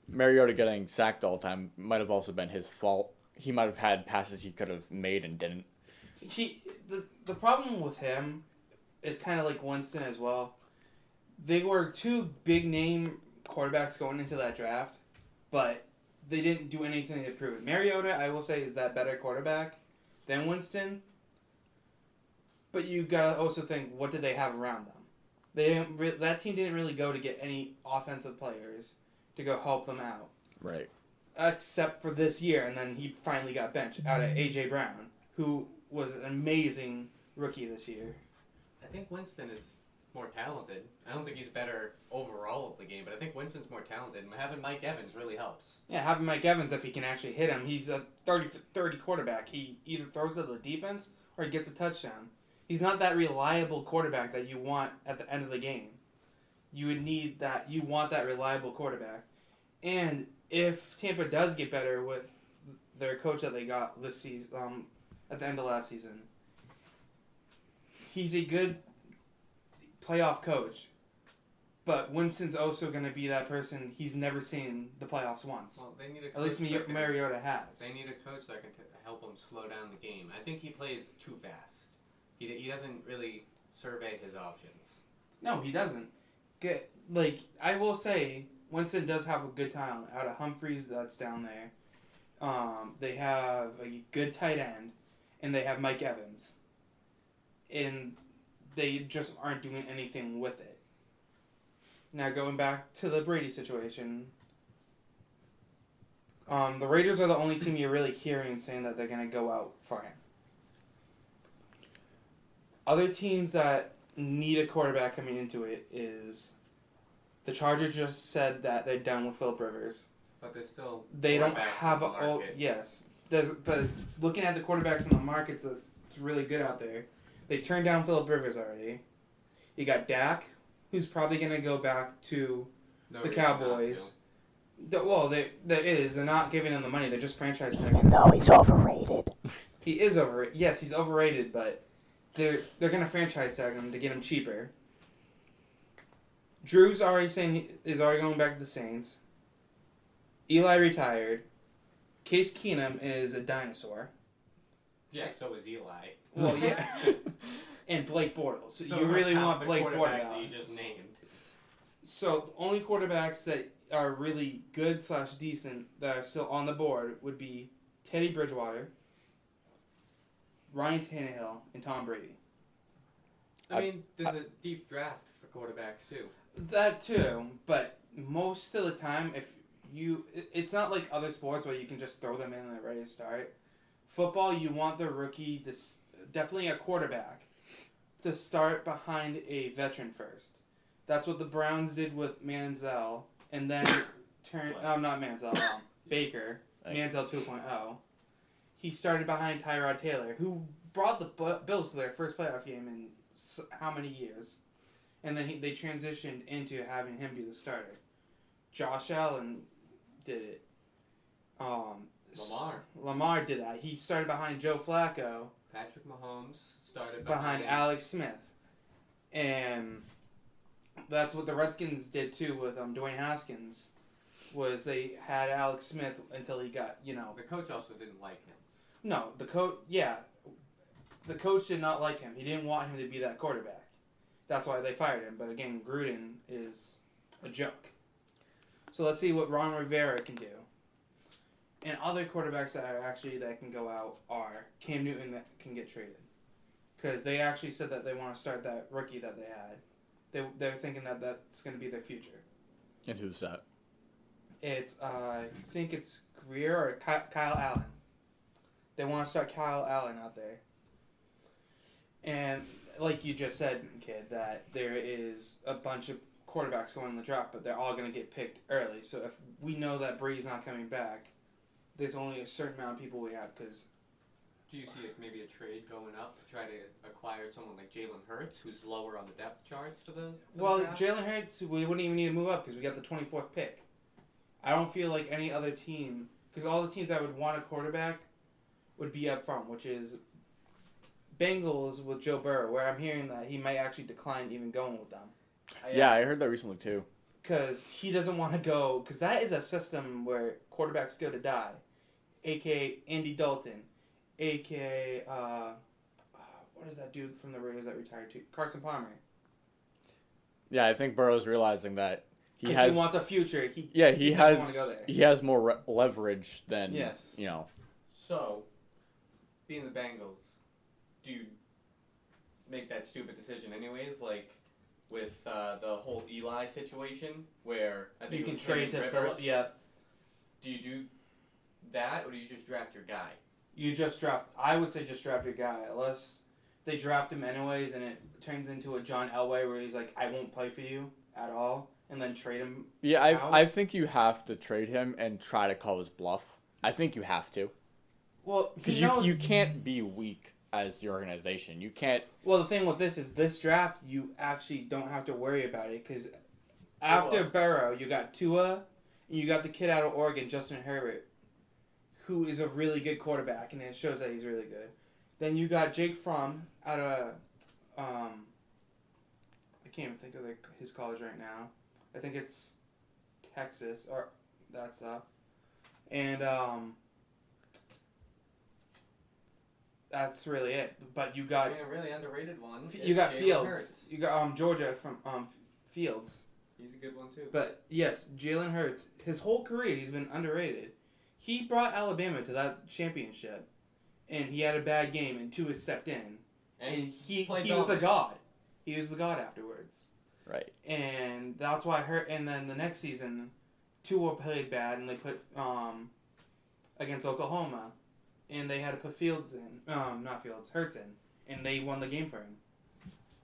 Mariota getting sacked all the time might have also been his fault. He might have had passes he could have made and didn't. The problem with him is kind of like Winston as well. They were 2 big name quarterbacks going into that draft, but they didn't do anything to prove it. Mariota, I will say, is that better quarterback than Winston. But you gotta also think, what did they have around them? That team didn't really go to get any offensive players to go help them out. Right. except for this year, and then he finally got benched out of A.J. Brown, who was an amazing rookie this year. I think Winston is more talented. I don't think he's better overall of the game, but I think Winston's more talented, and having Mike Evans really helps. Yeah, having Mike Evans, if he can actually hit him, he's a 30 quarterback. He either throws to the defense or he gets a touchdown. He's not that reliable quarterback that you want at the end of the game. You would need that. You want that reliable quarterback. And if Tampa does get better with their coach that they got this season, at the end of last season, he's a good playoff coach. But Winston's also going to be that person. He's never seen the playoffs once. Well, they need a coach at least Mariota has. They need a coach that can help him slow down the game. I think he plays too fast. He doesn't really survey his options. No, he doesn't. I will say, Winston does have a good talent. Out of Humphreys, that's down there. They have a good tight end, and they have Mike Evans. And they just aren't doing anything with it. Now, going back to the Brady situation, the Raiders are the only team you're really hearing saying that they're going to go out for him. Other teams that need a quarterback coming into it is the Chargers just said that they're done with Phillip Rivers. But there's still they don't have but looking at the quarterbacks in the markets, it's really good out there. They turned down Phillip Rivers already. You got Dak, who's probably going to go back to the Cowboys. They're not giving him the money. They're just franchise tagging him. Even though he's overrated. He is overrated. Yes, he's overrated, but they're going to franchise tag him to get him cheaper. Drew's already saying is already going back to the Saints. Eli retired. Case Keenum is a dinosaur. Yeah, so is Eli. Well, yeah. And Blake Bortles. So you really want Blake Bortles. That you just named. So the only quarterbacks that are really good / decent that are still on the board would be Teddy Bridgewater, Ryan Tannehill, and Tom Brady. I mean, there's a deep draft for quarterbacks too. That too, but most of the time, it's not like other sports where you can just throw them in and they're ready to start. Football, you want the rookie, definitely a quarterback, to start behind a veteran first. That's what the Browns did with Manziel, and then not Manziel, Baker, Manziel 2.0. He started behind Tyrod Taylor, who brought the Bills to their first playoff game in how many years, and then they transitioned into having him be the starter. Josh Allen did it. Lamar did that. He started behind Joe Flacco. Patrick Mahomes started behind Alex Smith. And that's what the Redskins did too with Dwayne Haskins. Was they had Alex Smith until he got, The coach also didn't like him. No, the coach did not like him. He didn't want him to be that quarterback. That's why they fired him. But again, Gruden is a joke. So let's see what Ron Rivera can do. And other quarterbacks that can go out are Cam Newton that can get traded. Because they actually said that they want to start that rookie that they had. They're thinking that that's going to be their future. And who's that? It's, I think it's Greer or Kyle Allen. They want to start Kyle Allen out there. And like you just said, kid, that there is a bunch of quarterbacks going in the draft, but they're all going to get picked early. So if we know that Brady's not coming back, there's only a certain amount of people we have. Because do you see maybe a trade going up to try to acquire someone like Jalen Hurts, who's lower on the depth charts for the Jalen Hurts, we wouldn't even need to move up because we got the 24th pick. I don't feel like any other team, because all the teams that would want a quarterback would be up front, which is Bengals with Joe Burrow, where I'm hearing that he might actually decline even going with them. Yeah, I heard that recently too. Because he doesn't want to go, because that is a system where quarterbacks go to die, a.k.a. Andy Dalton, a.k.a. What is that dude from the Raiders that retired too? Carson Palmer. Yeah, I think Burrow's realizing that he wants a future. He has want to go there. He has more leverage than So, being the Bengals, do you make that stupid decision anyways? Like with the whole Eli situation, where I think you can trade to Philip. Yeah. Do you that, or do you just draft your guy? You just draft. I would say just draft your guy, unless they draft him anyways, and it turns into a John Elway where he's like, I won't play for you at all, and then trade him. Yeah, out. I think you have to trade him and try to call his bluff. I think you have to. Well, Because you can't be weak as the organization. You can't. Well, the thing with this draft, you actually don't have to worry about it because after Burrow, you got Tua, and you got the kid out of Oregon, Justin Herbert, who is a really good quarterback, and it shows that he's really good. Then you got Jake Fromm out of, I can't even think of his college right now. I think it's Texas, or that's and that's really it. But you got a really underrated one. you got Jalen Fields. Hurts. You got Georgia from Fields. He's a good one too. But yes, Jalen Hurts. His whole career, he's been underrated. He brought Alabama to that championship, and he had a bad game, and Tua stepped in, and he was the god. He was the god afterwards. Right. And that's why And then the next season, Tua played bad, and they put against Oklahoma, and they had to put Hurts in, and they won the game for him.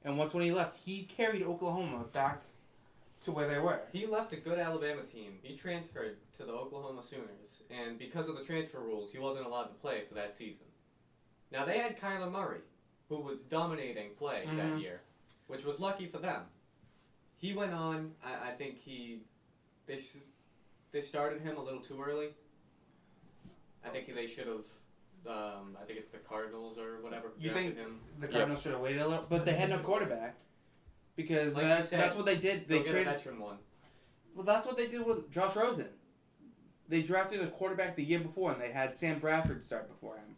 And once when he left, he carried Oklahoma back to where they were. He left a good Alabama team. He transferred to the Oklahoma Sooners, and because of the transfer rules, he wasn't allowed to play for that season. Now, they had Kyler Murray, who was dominating play that year, which was lucky for them. He went on, I think they started him a little too early. I think they should have, I think it's the Cardinals or whatever. You think him. the Cardinals should have waited a little? But they had no quarterback. Because like that's what they did. They traded a veteran one. Well, that's what they did with Josh Rosen. They drafted a quarterback the year before, and they had Sam Bradford start before him,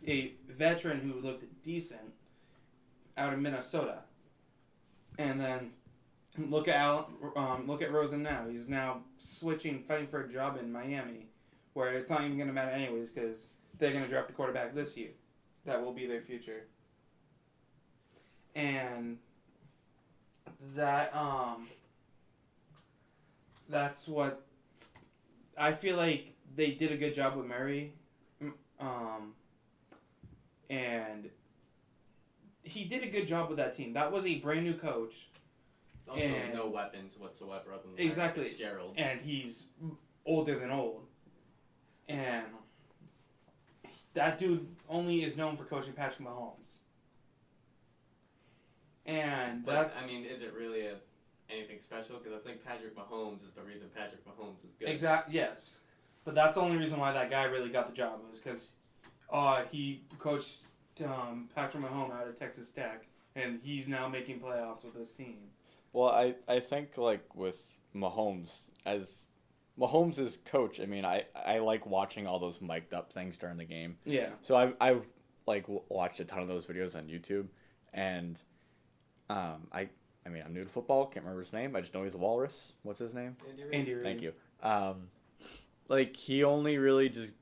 a veteran who looked decent out of Minnesota. And then look at Rosen now. He's now fighting for a job in Miami, where it's not even going to matter anyways because they're going to draft a quarterback this year. That will be their future. And that's what I feel like they did a good job with Murray, and he did a good job with that team. That was a brand new coach. Also, no weapons whatsoever other than exactly Fitzgerald. And he's older than old, and that dude only is known for coaching Patrick Mahomes. And but, I mean, is it really anything special? Because I think Patrick Mahomes is the reason Patrick Mahomes is good. Exactly. Yes, but that's the only reason why that guy really got the job was because he coached Patrick Mahomes out of Texas Tech, and he's now making playoffs with this team. Well, I think like with Mahomes as Mahomes' coach. I mean, I like watching all those mic'd up things during the game. Yeah. So I've like watched a ton of those videos on YouTube, and I mean, I'm new to football. Can't remember his name. I just know he's a walrus. What's his name? Andy Reid. Thank you. Like he only really just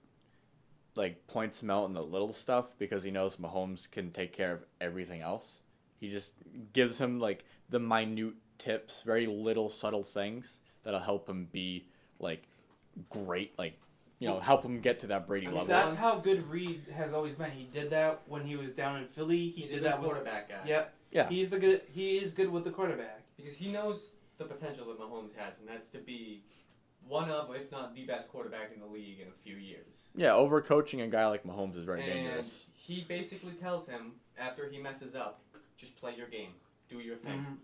like points him out in the little stuff because he knows Mahomes can take care of everything else. He just gives him like the minute tips, very little subtle things that'll help him be like great, like help him get to that Brady level. That's how good Reid has always been. He did that when he was down in Philly. He did that with quarterback guy. Yep. Yeah. He is good with the quarterback. Because he knows the potential that Mahomes has, and that's to be one of, if not the best quarterback in the league in a few years. Yeah, overcoaching a guy like Mahomes is very dangerous. He basically tells him, after he messes up, just play your game. Do your thing. Mm-hmm.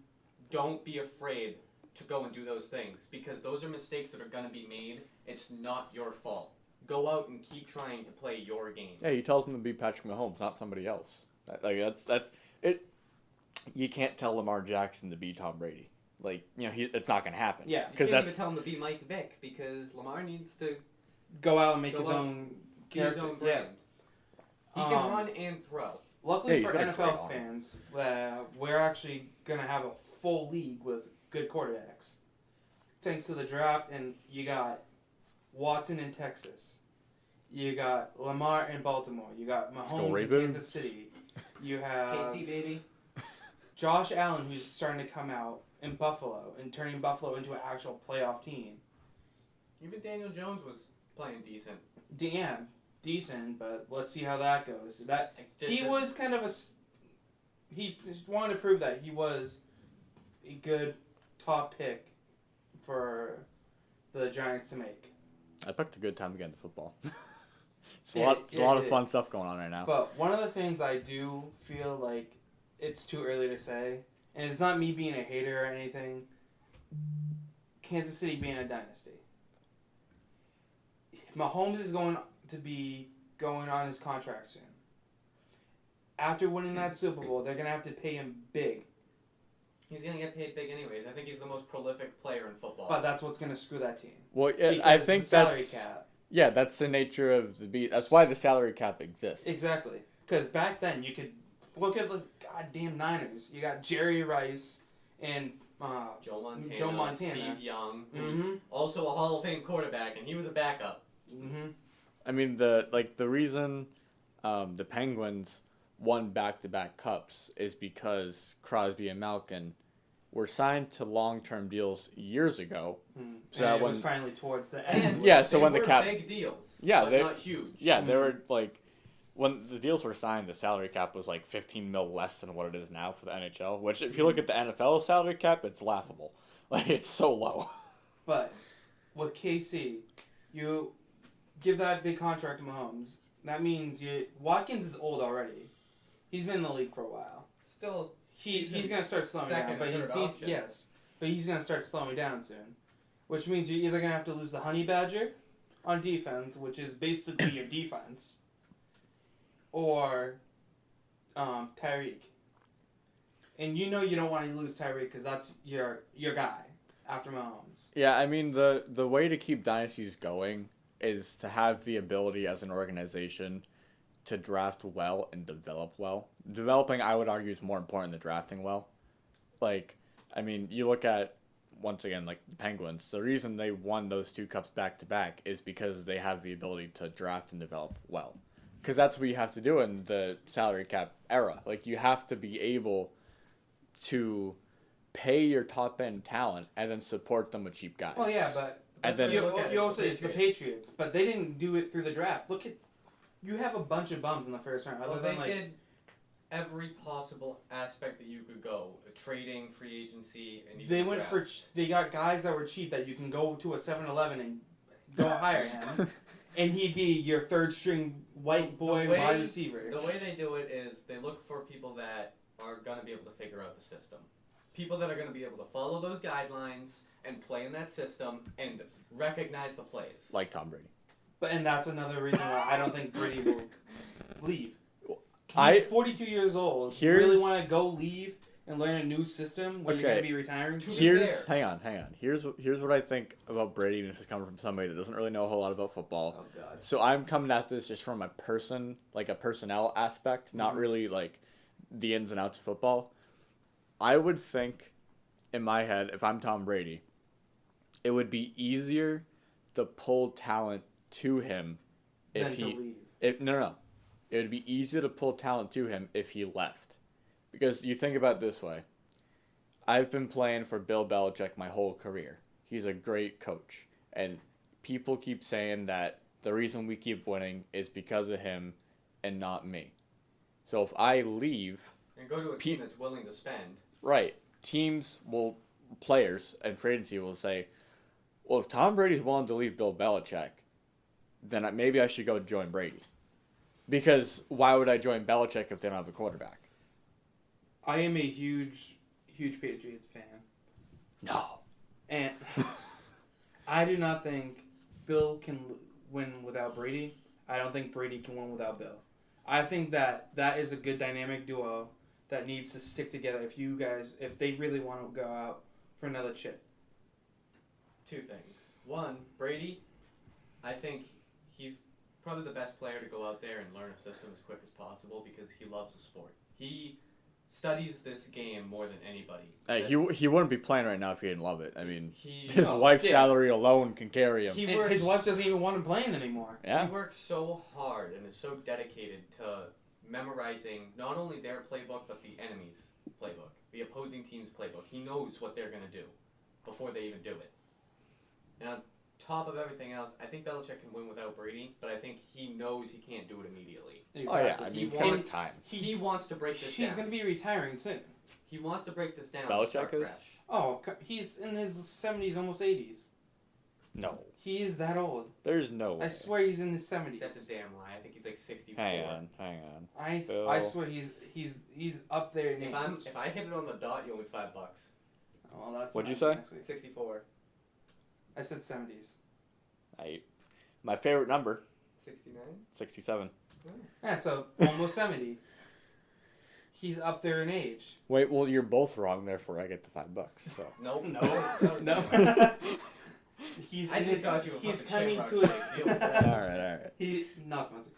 Don't be afraid to go and do those things, because those are mistakes that are going to be made. It's not your fault. Go out and keep trying to play your game. Yeah, he tells him to be Patrick Mahomes, not somebody else. Like that's it. You can't tell Lamar Jackson to be Tom Brady. Like it's not gonna happen. Yeah, you can't even tell him to be Mike Vick because Lamar needs to go out and make his own character. His own brand. Yeah. He can run and throw. Luckily for NFL fans, we're actually gonna have a full league with good quarterbacks, thanks to the draft. And you got Watson in Texas, you got Lamar in Baltimore, you got Mahomes in Kansas City, you have KC baby. Josh Allen, who's starting to come out in Buffalo and turning Buffalo into an actual playoff team. Even Daniel Jones was playing decent. decent, but let's see how that goes. He was kind of he wanted to prove that he was a good top pick for the Giants to make. I picked a good time to get into football. It's a lot of fun stuff going on right now. But one of the things I do feel like it's too early to say, and it's not me being a hater or anything, Kansas City being a dynasty. Mahomes is going to be going on his contract soon. After winning that Super Bowl, they're going to have to pay him big. He's going to get paid big anyways. I think he's the most prolific player in football. But that's what's going to screw that team. Well, I think the salary cap. Yeah, that's the nature of the beat. That's why the salary cap exists. Exactly. Because back then, you could look at the goddamn Niners. You got Jerry Rice and Joe Montana, Steve Young, who's also a Hall of Fame quarterback, and he was a backup. Mm-hmm. I mean, the reason the Penguins won back-to-back cups is because Crosby and Malkin were signed to long-term deals years ago. So that was finally towards the end. And so when the cap, big deals, but not huge. Yeah, they were like when the deals were signed, the salary cap was like 15 mil less than what it is now for the NHL. Which, if you look at the NFL salary cap, it's laughable. Like, it's so low. But with KC, you give that big contract to Mahomes. That means Watkins is old already. He's been in the league for a while. Still, he's going to start slowing down. But he's going to start slowing down soon. Which means you're either going to have to lose the Honey Badger on defense, which is basically your defense, or Tyreek. And you don't want to lose Tyreek because that's your guy after Mahomes. Yeah, I mean, the way to keep dynasties going is to have the ability as an organization to draft well and develop well. Developing, I would argue, is more important than drafting well. Like, I mean, you look at, once again, like the Penguins, the reason they won those 2 cups back-to-back is because they have the ability to draft and develop well. Because that's what you have to do in the salary cap era. Like, you have to be able to pay your top-end talent and then support them with cheap guys. Well, yeah, but and then you also it's the Patriots, but they didn't do it through the draft. Look at, you have a bunch of bums in the first round. They did every possible aspect that you could go, trading, free agency, and even they got guys that were cheap that you can go to a 7-Eleven and go hire him, and he'd be your third string white boy wide receiver. The way they do it is they look for people that are going to be able to figure out the system. People that are going to be able to follow those guidelines and play in that system and recognize the plays. Like Tom Brady. And that's another reason why I don't think Brady will leave. He's 42 years old. You really want to go leave and learn a new system when you're going to be retiring? Hang on. Here's what I think about Brady, and this is coming from somebody that doesn't really know a whole lot about football. Oh, God. So I'm coming at this just from a personnel aspect, not really like the ins and outs of football. I would think, in my head, if I'm Tom Brady, it would be easier to pull talent to him if he leave. It would be easier to pull talent to him if he left. Because you think about it this way. I've been playing for Bill Belichick my whole career. He's a great coach. And people keep saying that the reason we keep winning is because of him and not me. So if I leave... And go to a team that's willing to spend. Right. Players and free agency will say, well, if Tom Brady's willing to leave Bill Belichick, then maybe I should go join Brady. Because why would I join Belichick if they don't have a quarterback? I am a huge Patriots fan. No. And I do not think Bill can win without Brady. I don't think Brady can win without Bill. I think that is a good dynamic duo that needs to stick together if they really want to go out for another chip. 2 things. 1, Brady, I think he's probably the best player to go out there and learn a system as quick as possible because he loves the sport. He studies this game more than anybody. He wouldn't be playing right now if he didn't love it. I mean, his wife's salary alone can carry him. His wife doesn't even want him playing anymore. Yeah. He works so hard and is so dedicated to memorizing not only their playbook, but the enemy's playbook, the opposing team's playbook. He knows what they're going to do before they even do it. Now, top of everything else, I think Belichick can win without Brady, but I think he knows he can't do it immediately. Oh yeah, I mean, it's gonna take time. He wants to break this down. He's going to be retiring soon. He wants to break this down. Belichick is? Fresh. Oh, he's in his 70s, almost 80s. No. He is that old. There's no way. I swear he's in his 70s. That's a damn lie. I think he's like 64. Hang on. I swear he's up there in age. If I hit it on the dot, you owe me $5. Oh, that's What'd you say? next week. 64. I said 70s. My favorite number, 69? 67. Yeah, so almost 70. He's up there in age. Wait, well, you're both wrong, therefore I get the $5. So. Nope. No. He's I just got you a he's fucking coming to Shamrock his. Shake deal for that. All right. He not sponsored.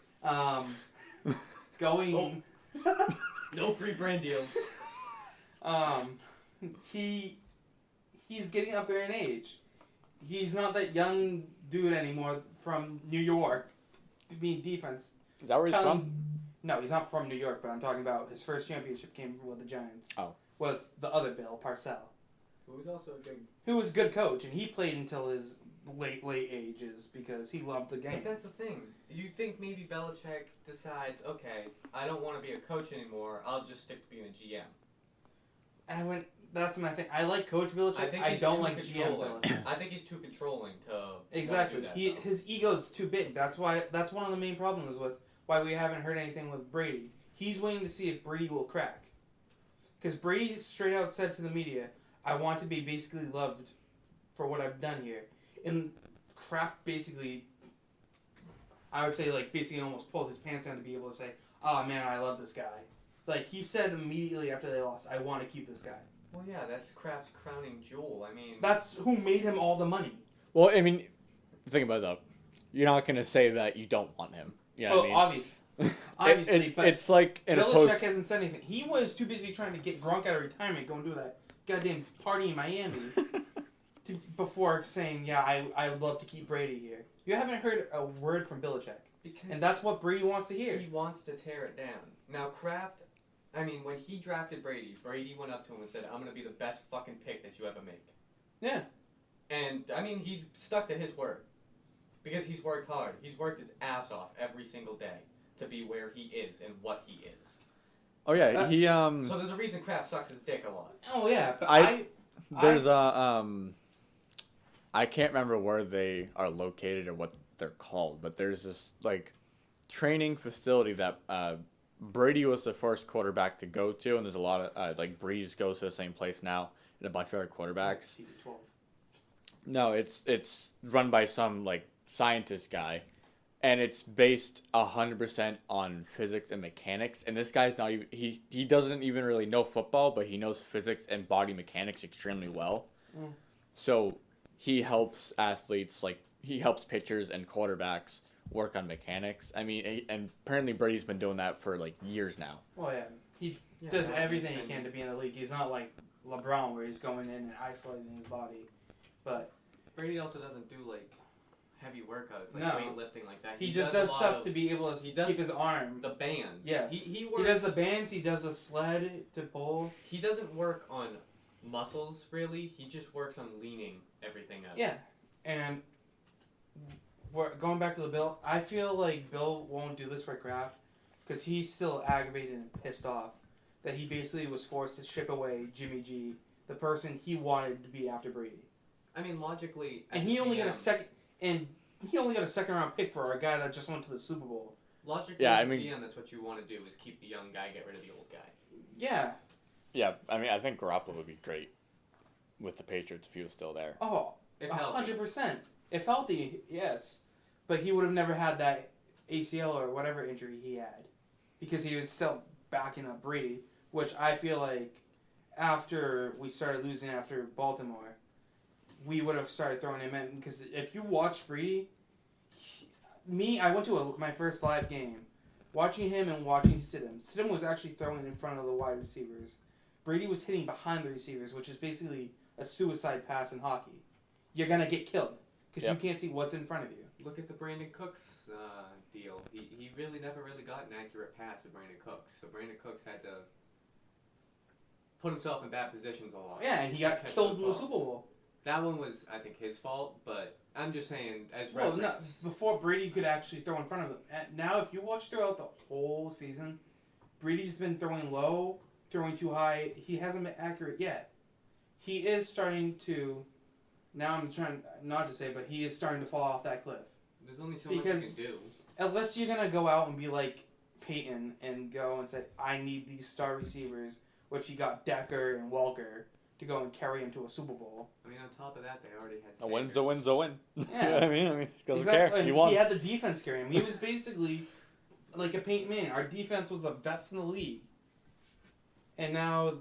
Going. No free brand deals. He's getting up there in age. He's not that young dude anymore from New York, being defense. Is that where he's from? No, he's not from New York, but I'm talking about his first championship came with the Giants. Oh. With the other Bill, Parcells. Who was also a good... Who was a good coach, and he played until his late ages because he loved the game. But that's the thing. You think maybe Belichick decides, okay, I don't want to be a coach anymore, I'll just stick to being a GM. That's my thing. I like Coach Belichick. I don't like GM Belichick. I think he's too controlling to exactly. Do that, his ego's too big. That's one of the main problems with why we haven't heard anything with Brady. He's waiting to see if Brady will crack. Because Brady straight out said to the media, I want to be basically loved for what I've done here. And Kraft basically, I would say, like, basically almost pulled his pants down to be able to say, oh man, I love this guy. Like, he said immediately after they lost, I want to keep this guy. Well, yeah, that's Kraft's crowning jewel. I mean... That's who made him all the money. Well, I mean, think about it, though. You're not going to say that you don't want him. You know what I mean? Obviously, but it's like in Belichick hasn't said anything. He was too busy trying to get Gronk out of retirement, go and do that goddamn party in Miami, before saying, yeah, I would love to keep Brady here. You haven't heard a word from Belichick. And that's what Brady wants to hear. He wants to tear it down. Now, Kraft, I mean, when he drafted Brady went up to him and said, I'm going to be the best fucking pick that you ever make. Yeah. And, I mean, he stuck to his word. Because he's worked hard. He's worked his ass off every single day to be where he is and what he is. Oh, yeah, he, So there's a reason Kraft sucks his dick a lot. Oh, yeah, but I can't remember where they are located or what they're called, but there's this, like, training facility that Brady was the first quarterback to go to, and there's a lot of, like, Breeze goes to the same place now, and a bunch of other quarterbacks. No, it's run by some, like, scientist guy, and it's based 100% on physics and mechanics, and this guy's not even, he doesn't even really know football, but he knows physics and body mechanics extremely well. So he helps athletes, like, he helps pitchers and quarterbacks work on mechanics. I mean, and apparently Brady's been doing that for, like, years now. Well, yeah. He does everything he can to be in the league. He's not like LeBron where he's going in and isolating his body. But Brady also doesn't do, like, heavy workouts, like weightlifting like that. He just does stuff to be able to keep his arm. The bands. Yes. He does the bands, he does the sled to pull. He doesn't work on muscles, really. He just works on leaning everything up. Yeah. And going back to the Bill, I feel like Bill won't do this for Kraft because he's still aggravated and pissed off that he basically was forced to ship away Jimmy G, the person he wanted to be after Brady. I mean, logically, and he only got a second round pick for a guy that just went to the Super Bowl. Logically, as a GM, that's what you want to do is keep the young guy, get rid of the old guy. Yeah. Yeah, I mean, I think Garoppolo would be great with the Patriots if he was still there. Oh, 100%. If healthy, yes. But he would have never had that ACL or whatever injury he had. Because he was still backing up Brady, which I feel like after we started losing after Baltimore, we would have started throwing him in. Because if you watch Brady, I went to my first live game. Watching him and watching Stidham. Stidham was actually throwing in front of the wide receivers. Brady was hitting behind the receivers, which is basically a suicide pass in hockey. You're going to get killed because you can't see what's in front of you. Look at the Brandon Cooks deal. He never really got an accurate pass to Brandon Cooks. So Brandon Cooks had to put himself in bad positions a lot. Yeah, and he got killed in the Super Bowl. That one was, I think, his fault, but I'm just saying, as Well, no, reference... before Brady could actually throw in front of him. Now, if you watch throughout the whole season, Brady's been throwing low, throwing too high. He hasn't been accurate yet. He is starting to... Now I'm trying not to say, but he is starting to fall off that cliff. There's only so much you can do. Unless you're going to go out and be like Peyton and go and say, I need these star receivers, which he got Decker and Walker, to go and carry him to a Super Bowl. I mean, on top of that, they already had A win's a win's a win. Yeah. You know what I mean, he doesn't Exactly. care. He won. He had the defense carry him. He was basically like a Peyton Manning. Our defense was the best in the league. And now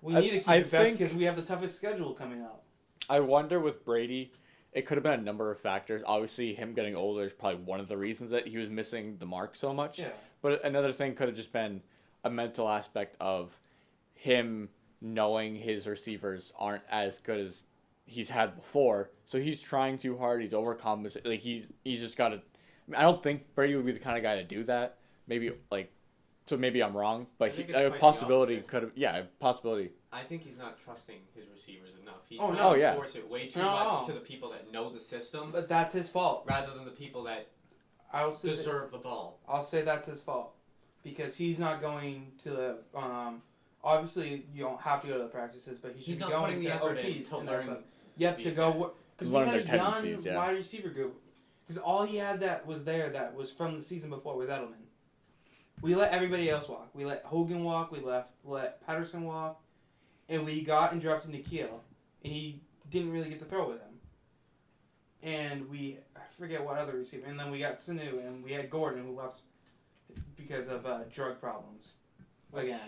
we need to keep the best because we have the toughest schedule coming up. I wonder with Brady, it could have been a number of factors. Obviously, him getting older is probably one of the reasons that he was missing the mark so much. Yeah. But another thing could have just been a mental aspect of him knowing his receivers aren't as good as he's had before. So he's trying too hard. He's overcompensating. Like he's just got to. I mean, I don't think Brady would be the kind of guy to do that. Maybe so maybe I'm wrong, but a possibility could have. Yeah, a possibility. I think he's not trusting his receivers enough. He's trying to force it way too much to the people that know the system. But that's his fault. Rather than the people that deserve the ball. I'll say that's his fault. Because he's not going to the... obviously, you don't have to go to the practices, but he should be going to OTs. To learn to go... Because we had a young wide receiver group. Because all he had that was from the season before was Edelman. We let everybody else walk. We let Hogan walk. We let Patterson walk. And we got and drafted Nikhil. And he didn't really get to throw with him. And I forget what other receiver. And then we got Sanu. And we had Gordon, who left because of drug problems. Again.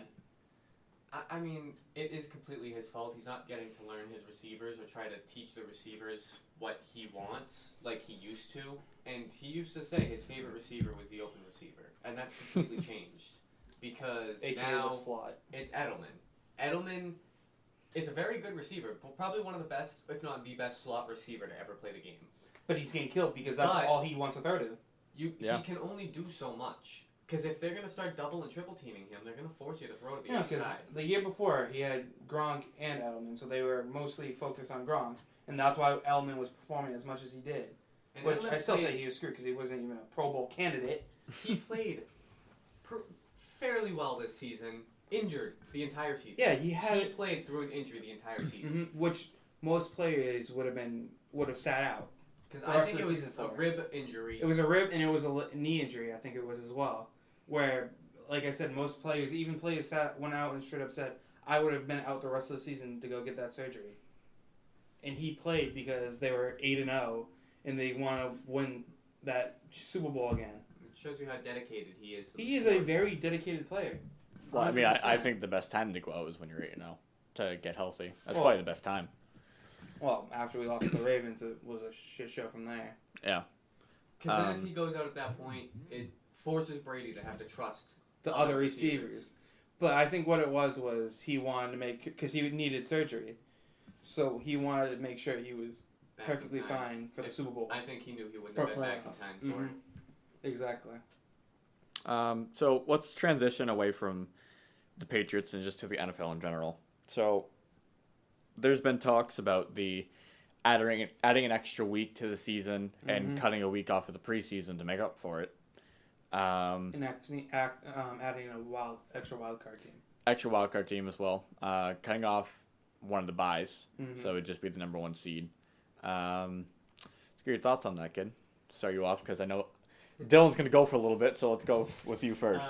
I mean, it is completely his fault. He's not getting to learn his receivers or try to teach the receivers what he wants like he used to. And he used to say his favorite receiver was the open receiver. And that's completely changed. Because now it's Edelman. Edelman is a very good receiver. Probably one of the best, if not the best slot receiver to ever play the game. But he's getting killed because that's all he wants to throw to. He can only do so much. Because if they're going to start double and triple teaming him, they're going to force you to throw to the other side. The year before, he had Gronk and Edelman, so they were mostly focused on Gronk. And that's why Edelman was performing as much as he did. And which I still say he was screwed because he wasn't even a Pro Bowl candidate. He played fairly well this season, injured the entire season. Yeah, he played through an injury the entire season. Mm-hmm, which most players would have sat out. Because I think it was a rib injury. It was a rib and it was a knee injury, I think it was as well. Where, like I said, most players, even players went out and straight up said, I would have been out the rest of the season to go get that surgery. And he played because they were 8-0 and they want to win that Super Bowl again. It shows you how dedicated he is. He is a very dedicated player. Well, I mean, I think the best time to go out is when you're 8-0 to get healthy. That's probably the best time. Well, after we lost to the Ravens, it was a shit show from there. Yeah. Because then if he goes out at that point, it forces Brady to have to trust the other receivers. But I think what it was he wanted to make... Because he needed surgery. So he wanted to make sure he was perfectly fine for the Super Bowl. I think he knew he wouldn't have been back in time for it. Exactly. So let's transition away from the Patriots and just to the NFL in general. So there's been talks about the adding an extra week to the season and cutting a week off of the preseason to make up for it. And actually adding a extra wild card team. Extra wild card team as well. Cutting off one of the buys, so it would just be the number 1 seed. Let's get your thoughts on that, kid. Start you off because I know Dylan's going to go for a little bit, so let's go with you first.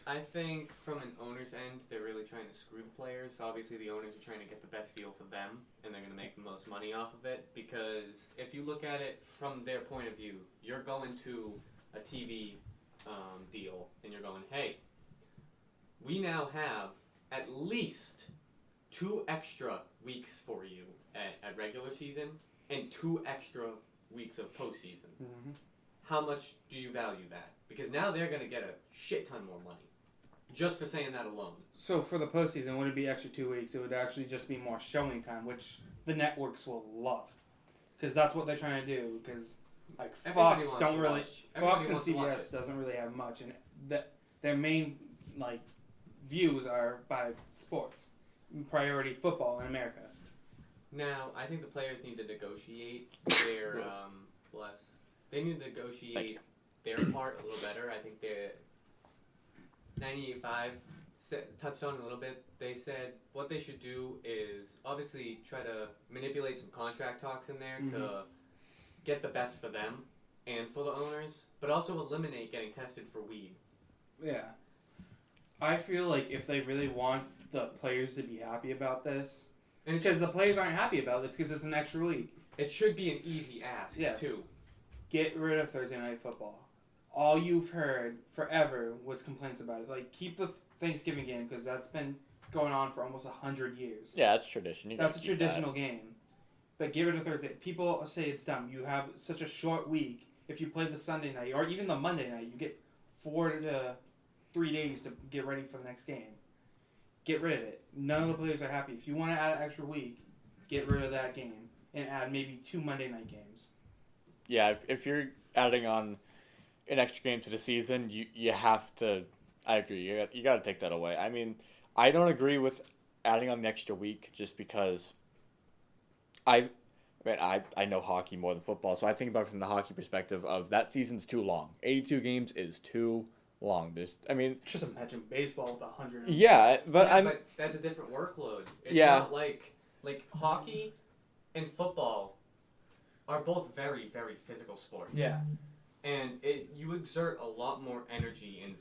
I think from an owner's end, they're really trying to screw the players. Obviously, the owners are trying to get the best deal for them, and they're going to make the most money off of it. Because if you look at it from their point of view, you're going to a TV deal, and you're going, hey, we now have at least 2 extra weeks for you at regular season and 2 extra weeks of postseason. How much do you value that? Because now they're going to get a shit ton more money. Just for saying that alone. So for the postseason, would it be extra 2 weeks? It would actually just be more showing time, which the networks will love. Because that's what they're trying to do. Because like Fox and CBS doesn't really have much. And their main views are by sports. priority football in America. Now, I think the players need to negotiate their They need to negotiate their part a little better. I think the 98.5 touched on it a little bit. They said what they should do is obviously try to manipulate some contract talks in there to get the best for them and for the owners, but also eliminate getting tested for weed. Yeah. I feel like if they really want the players to be happy about this, because the players aren't happy about this because it's an extra week. It should be an easy ask, too. Get rid of Thursday Night Football. All you've heard forever was complaints about it. Like, keep the Thanksgiving game because that's been going on for almost 100 years. Yeah, that's tradition. That's a traditional game. But get rid of Thursday. People say it's dumb. You have such a short week. If you play the Sunday night or even the Monday night, you get 4 to 3 days to get ready for the next game. Get rid of it. None of the players are happy. If you want to add an extra week, get rid of that game and add maybe 2 Monday night games. Yeah, if you're adding on an extra game to the season, you have to. I agree. You got to take that away. I mean, I don't agree with adding on the extra week just because I know hockey more than football, so I think about it from the hockey perspective of that season's too long. 82 games is too long. Just imagine baseball with 100. Yeah, but that's a different workload. It's not like hockey and football are both very, very physical sports. Yeah. And you exert a lot more energy and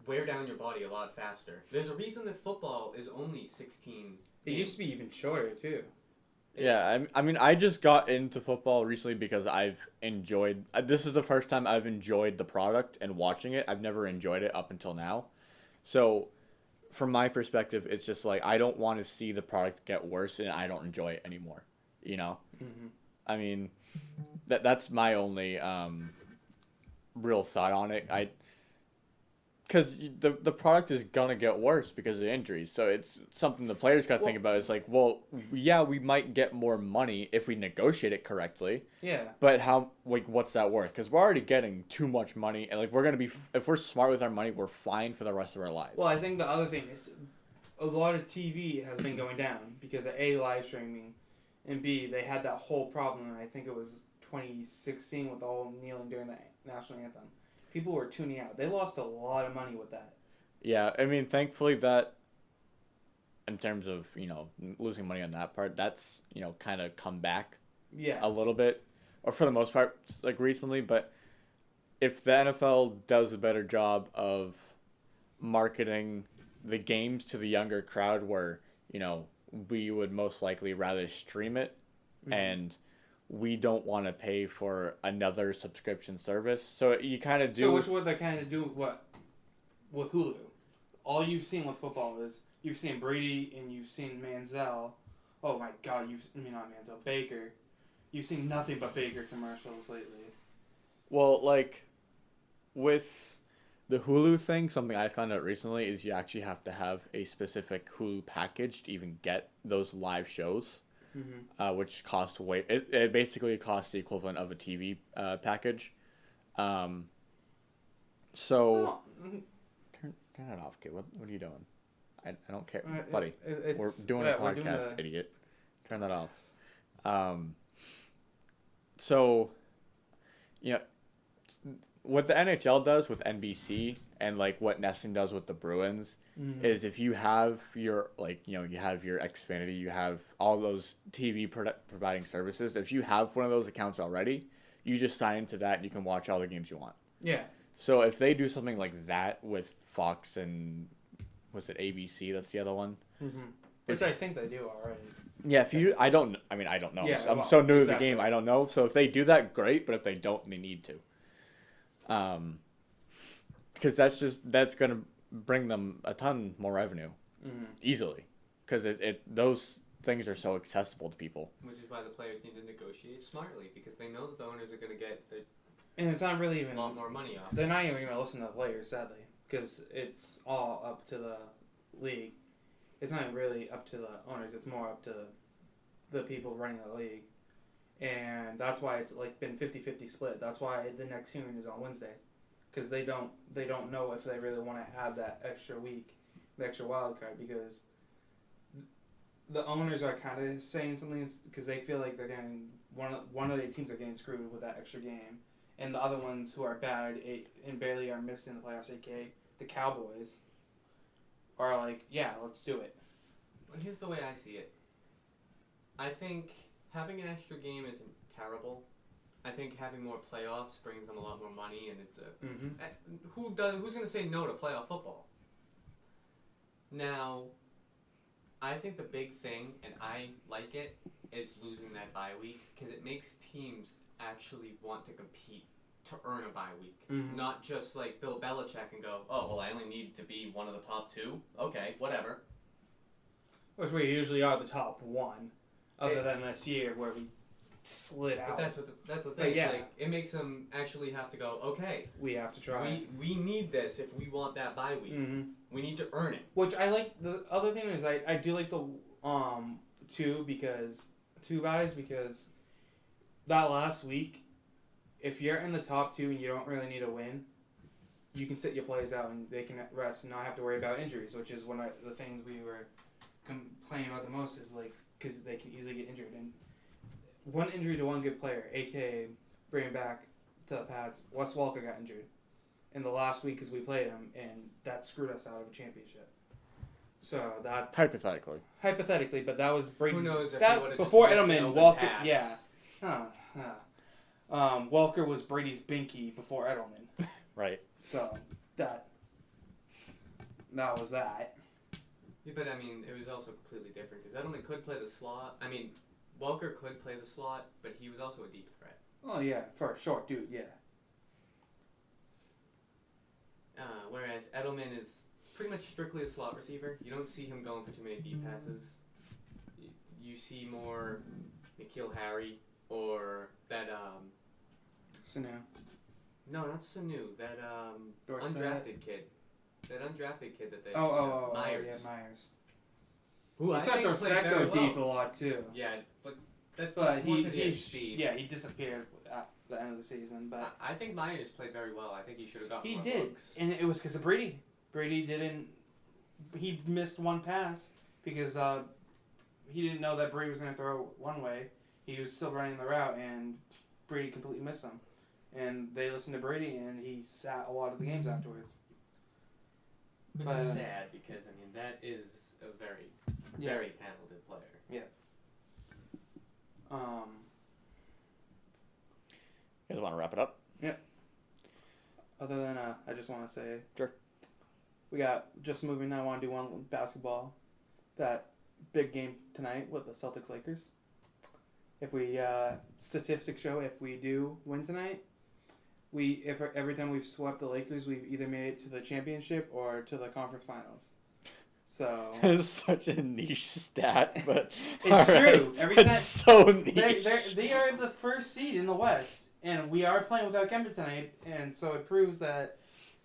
wear down your body a lot faster. There's a reason that football is only 16 It used to be even shorter, too. Yeah, I mean, I just got into football recently because I've enjoyed... This is the first time I've enjoyed the product and watching it. I've never enjoyed it up until now. So, from my perspective, it's just like, I don't want to see the product get worse and I don't enjoy it anymore. You know? Mm-hmm. I mean, that's my only real thought on it. Because the product is going to get worse because of the injuries. So it's something the players got to think about. It's like, well, yeah, we might get more money if we negotiate it correctly. Yeah. But what's that worth? Because we're already getting too much money. And, we're going to be, if we're smart with our money, we're fine for the rest of our lives. Well, I think the other thing is a lot of TV has been going down because of A, live streaming, and B, they had that whole problem. And I think it was 2016 with the whole kneeling during the national anthem. People were tuning out. They lost a lot of money with that. Yeah, I mean, thankfully that, in terms of, losing money on that part, that's, kind of come back a little bit. Or for the most part, recently. But if the NFL does a better job of marketing the games to the younger crowd where, we would most likely rather stream it and... we don't want to pay for another subscription service. So you kind of do... So which would they kind of do with Hulu? All you've seen with football is you've seen Brady and you've seen Manziel. Oh my God, not Manziel, Baker. You've seen nothing but Baker commercials lately. Well, with the Hulu thing, something I found out recently is you actually have to have a specific Hulu package to even get those live shows. Mm-hmm. Which cost way... It basically costs the equivalent of a TV package. So... Turn it off, kid. What are you doing? I don't care. Buddy, we're doing a podcast, idiot. Turn that off. So... what the NHL does with NBC and what Nesson does with the Bruins is if you have your you have your Xfinity, you have all those TV providing services. If you have one of those accounts already, you just sign into that and you can watch all the games you want. Yeah. So if they do something like that with Fox and was it ABC? That's the other one. Mm-hmm. Which I think they do already. Yeah. If you, I don't know. Yeah, I'm so new to the game. I don't know. So if they do that, great. But if they don't, they need to. Because that's gonna bring them a ton more revenue easily, because those things are so accessible to people. Which is why the players need to negotiate smartly, because they know that the owners are going to get and it's not really even a lot more money off. They're not even going to listen to the players, sadly, because it's all up to the league. It's not really up to the owners. It's more up to the people running the league, and that's why it's been 50-50 split. That's why the next hearing is on Wednesday. Because they don't know if they really want to have that extra week, the extra wild card, because the owners are kind of saying something because they feel like they're getting one of their teams are getting screwed with that extra game, and the other ones who are bad and barely are missing the playoffs, aka the Cowboys, are like, yeah, let's do it. And here's the way I see it. I think having an extra game isn't terrible. I think having more playoffs brings them a lot more money, and it's who's going to say no to playoff football? Now, I think the big thing, and I like it, is losing that bye week because it makes teams actually want to compete to earn a bye week, not just like Bill Belichick and go, oh well, I only need to be one of the top two. Okay, whatever. Which we usually are the top one, other than this year where we slid out. But that's the thing. Yeah. Like, it makes them actually have to go, okay, we have to try. We need this if we want that bye week. We need to earn it. Which I like. The other thing is I do like the two buys because that last week, if you're in the top two and you don't really need a win, you can sit your players out and they can rest and not have to worry about injuries, which is one of the things we were complaining about the most is like because they can easily get injured. And one injury to one good player, aka bringing back to the Pats, Wes Walker got injured in the last week because we played him, and that screwed us out of a championship. So that hypothetically, but that was Brady. Who knows if that, he would before have Edelman, Walker, yeah. Walker was Brady's binky before Edelman. Right. So that was that. Yeah, but I mean, it was also completely different because Edelman could play the slot. I mean, Walker could play the slot, but he was also a deep threat. Oh yeah, for a short dude, yeah. Whereas Edelman is pretty much strictly a slot receiver. You don't see him going for too many deep passes. You see more N'Keal Harry or that Sanu. No, not Sanu. That undrafted kid. That undrafted kid that they Myers. Myers. Yeah, Myers. Who I think Dorsetto deep a lot too. Yeah, but that's he's speed. Yeah, he disappeared at the end of the season. But I think Myers played very well. I think he should have gotten more looks. He did, and it was because of Brady. Brady didn't. He missed one pass because he didn't know that Brady was going to throw one way. He was still running the route, and Brady completely missed him. And they listened to Brady, and he sat a lot of the games afterwards. Which is sad because, I mean, that is a very, very talented player. Yeah. You guys want to wrap it up? Yeah. Other than, I just want to say... Sure. We got, just moving now, I want to do one basketball. That big game tonight with the Celtics-Lakers. If we, statistics show if we do win tonight, every time we've swept the Lakers, we've either made it to the championship or to the conference finals. So it's such a niche stat, but it's true. Every time it's so niche. They are the first seed in the West, and we are playing without Kemba tonight, and so it proves that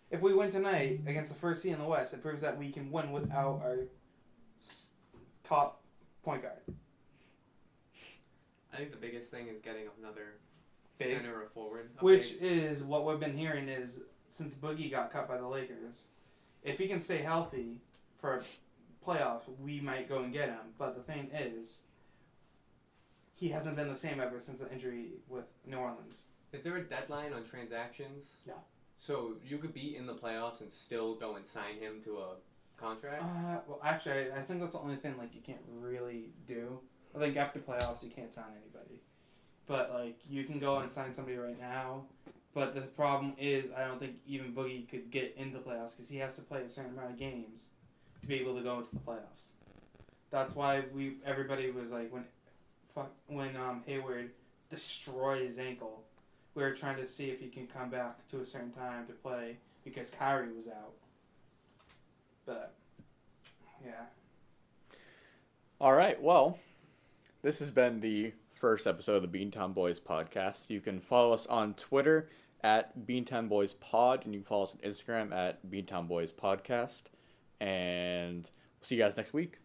if we win tonight against the first seed in the West, it proves that we can win without our top point guard. I think the biggest thing is getting another center or forward. Which is what we've been hearing is since Boogie got cut by the Lakers, if he can stay healthy for playoffs, we might go and get him. But the thing is, he hasn't been the same ever since the injury with New Orleans. Is there a deadline on transactions? No. So you could be in the playoffs and still go and sign him to a contract? Well, actually, I think that's the only thing you can't really do. I think after playoffs, you can't sign anybody. But, you can go and sign somebody right now. But the problem is, I don't think even Boogie could get into the playoffs because he has to play a certain amount of games to be able to go into the playoffs. That's why everybody was when Hayward destroyed his ankle, we were trying to see if he can come back to a certain time to play because Kyrie was out. But, yeah. All right, well, this has been the first episode of the Beantown Boys podcast. You can follow us on Twitter at Beantown Boys Pod, and you can follow us on Instagram at Beantown Boys Podcast. And we'll see you guys next week.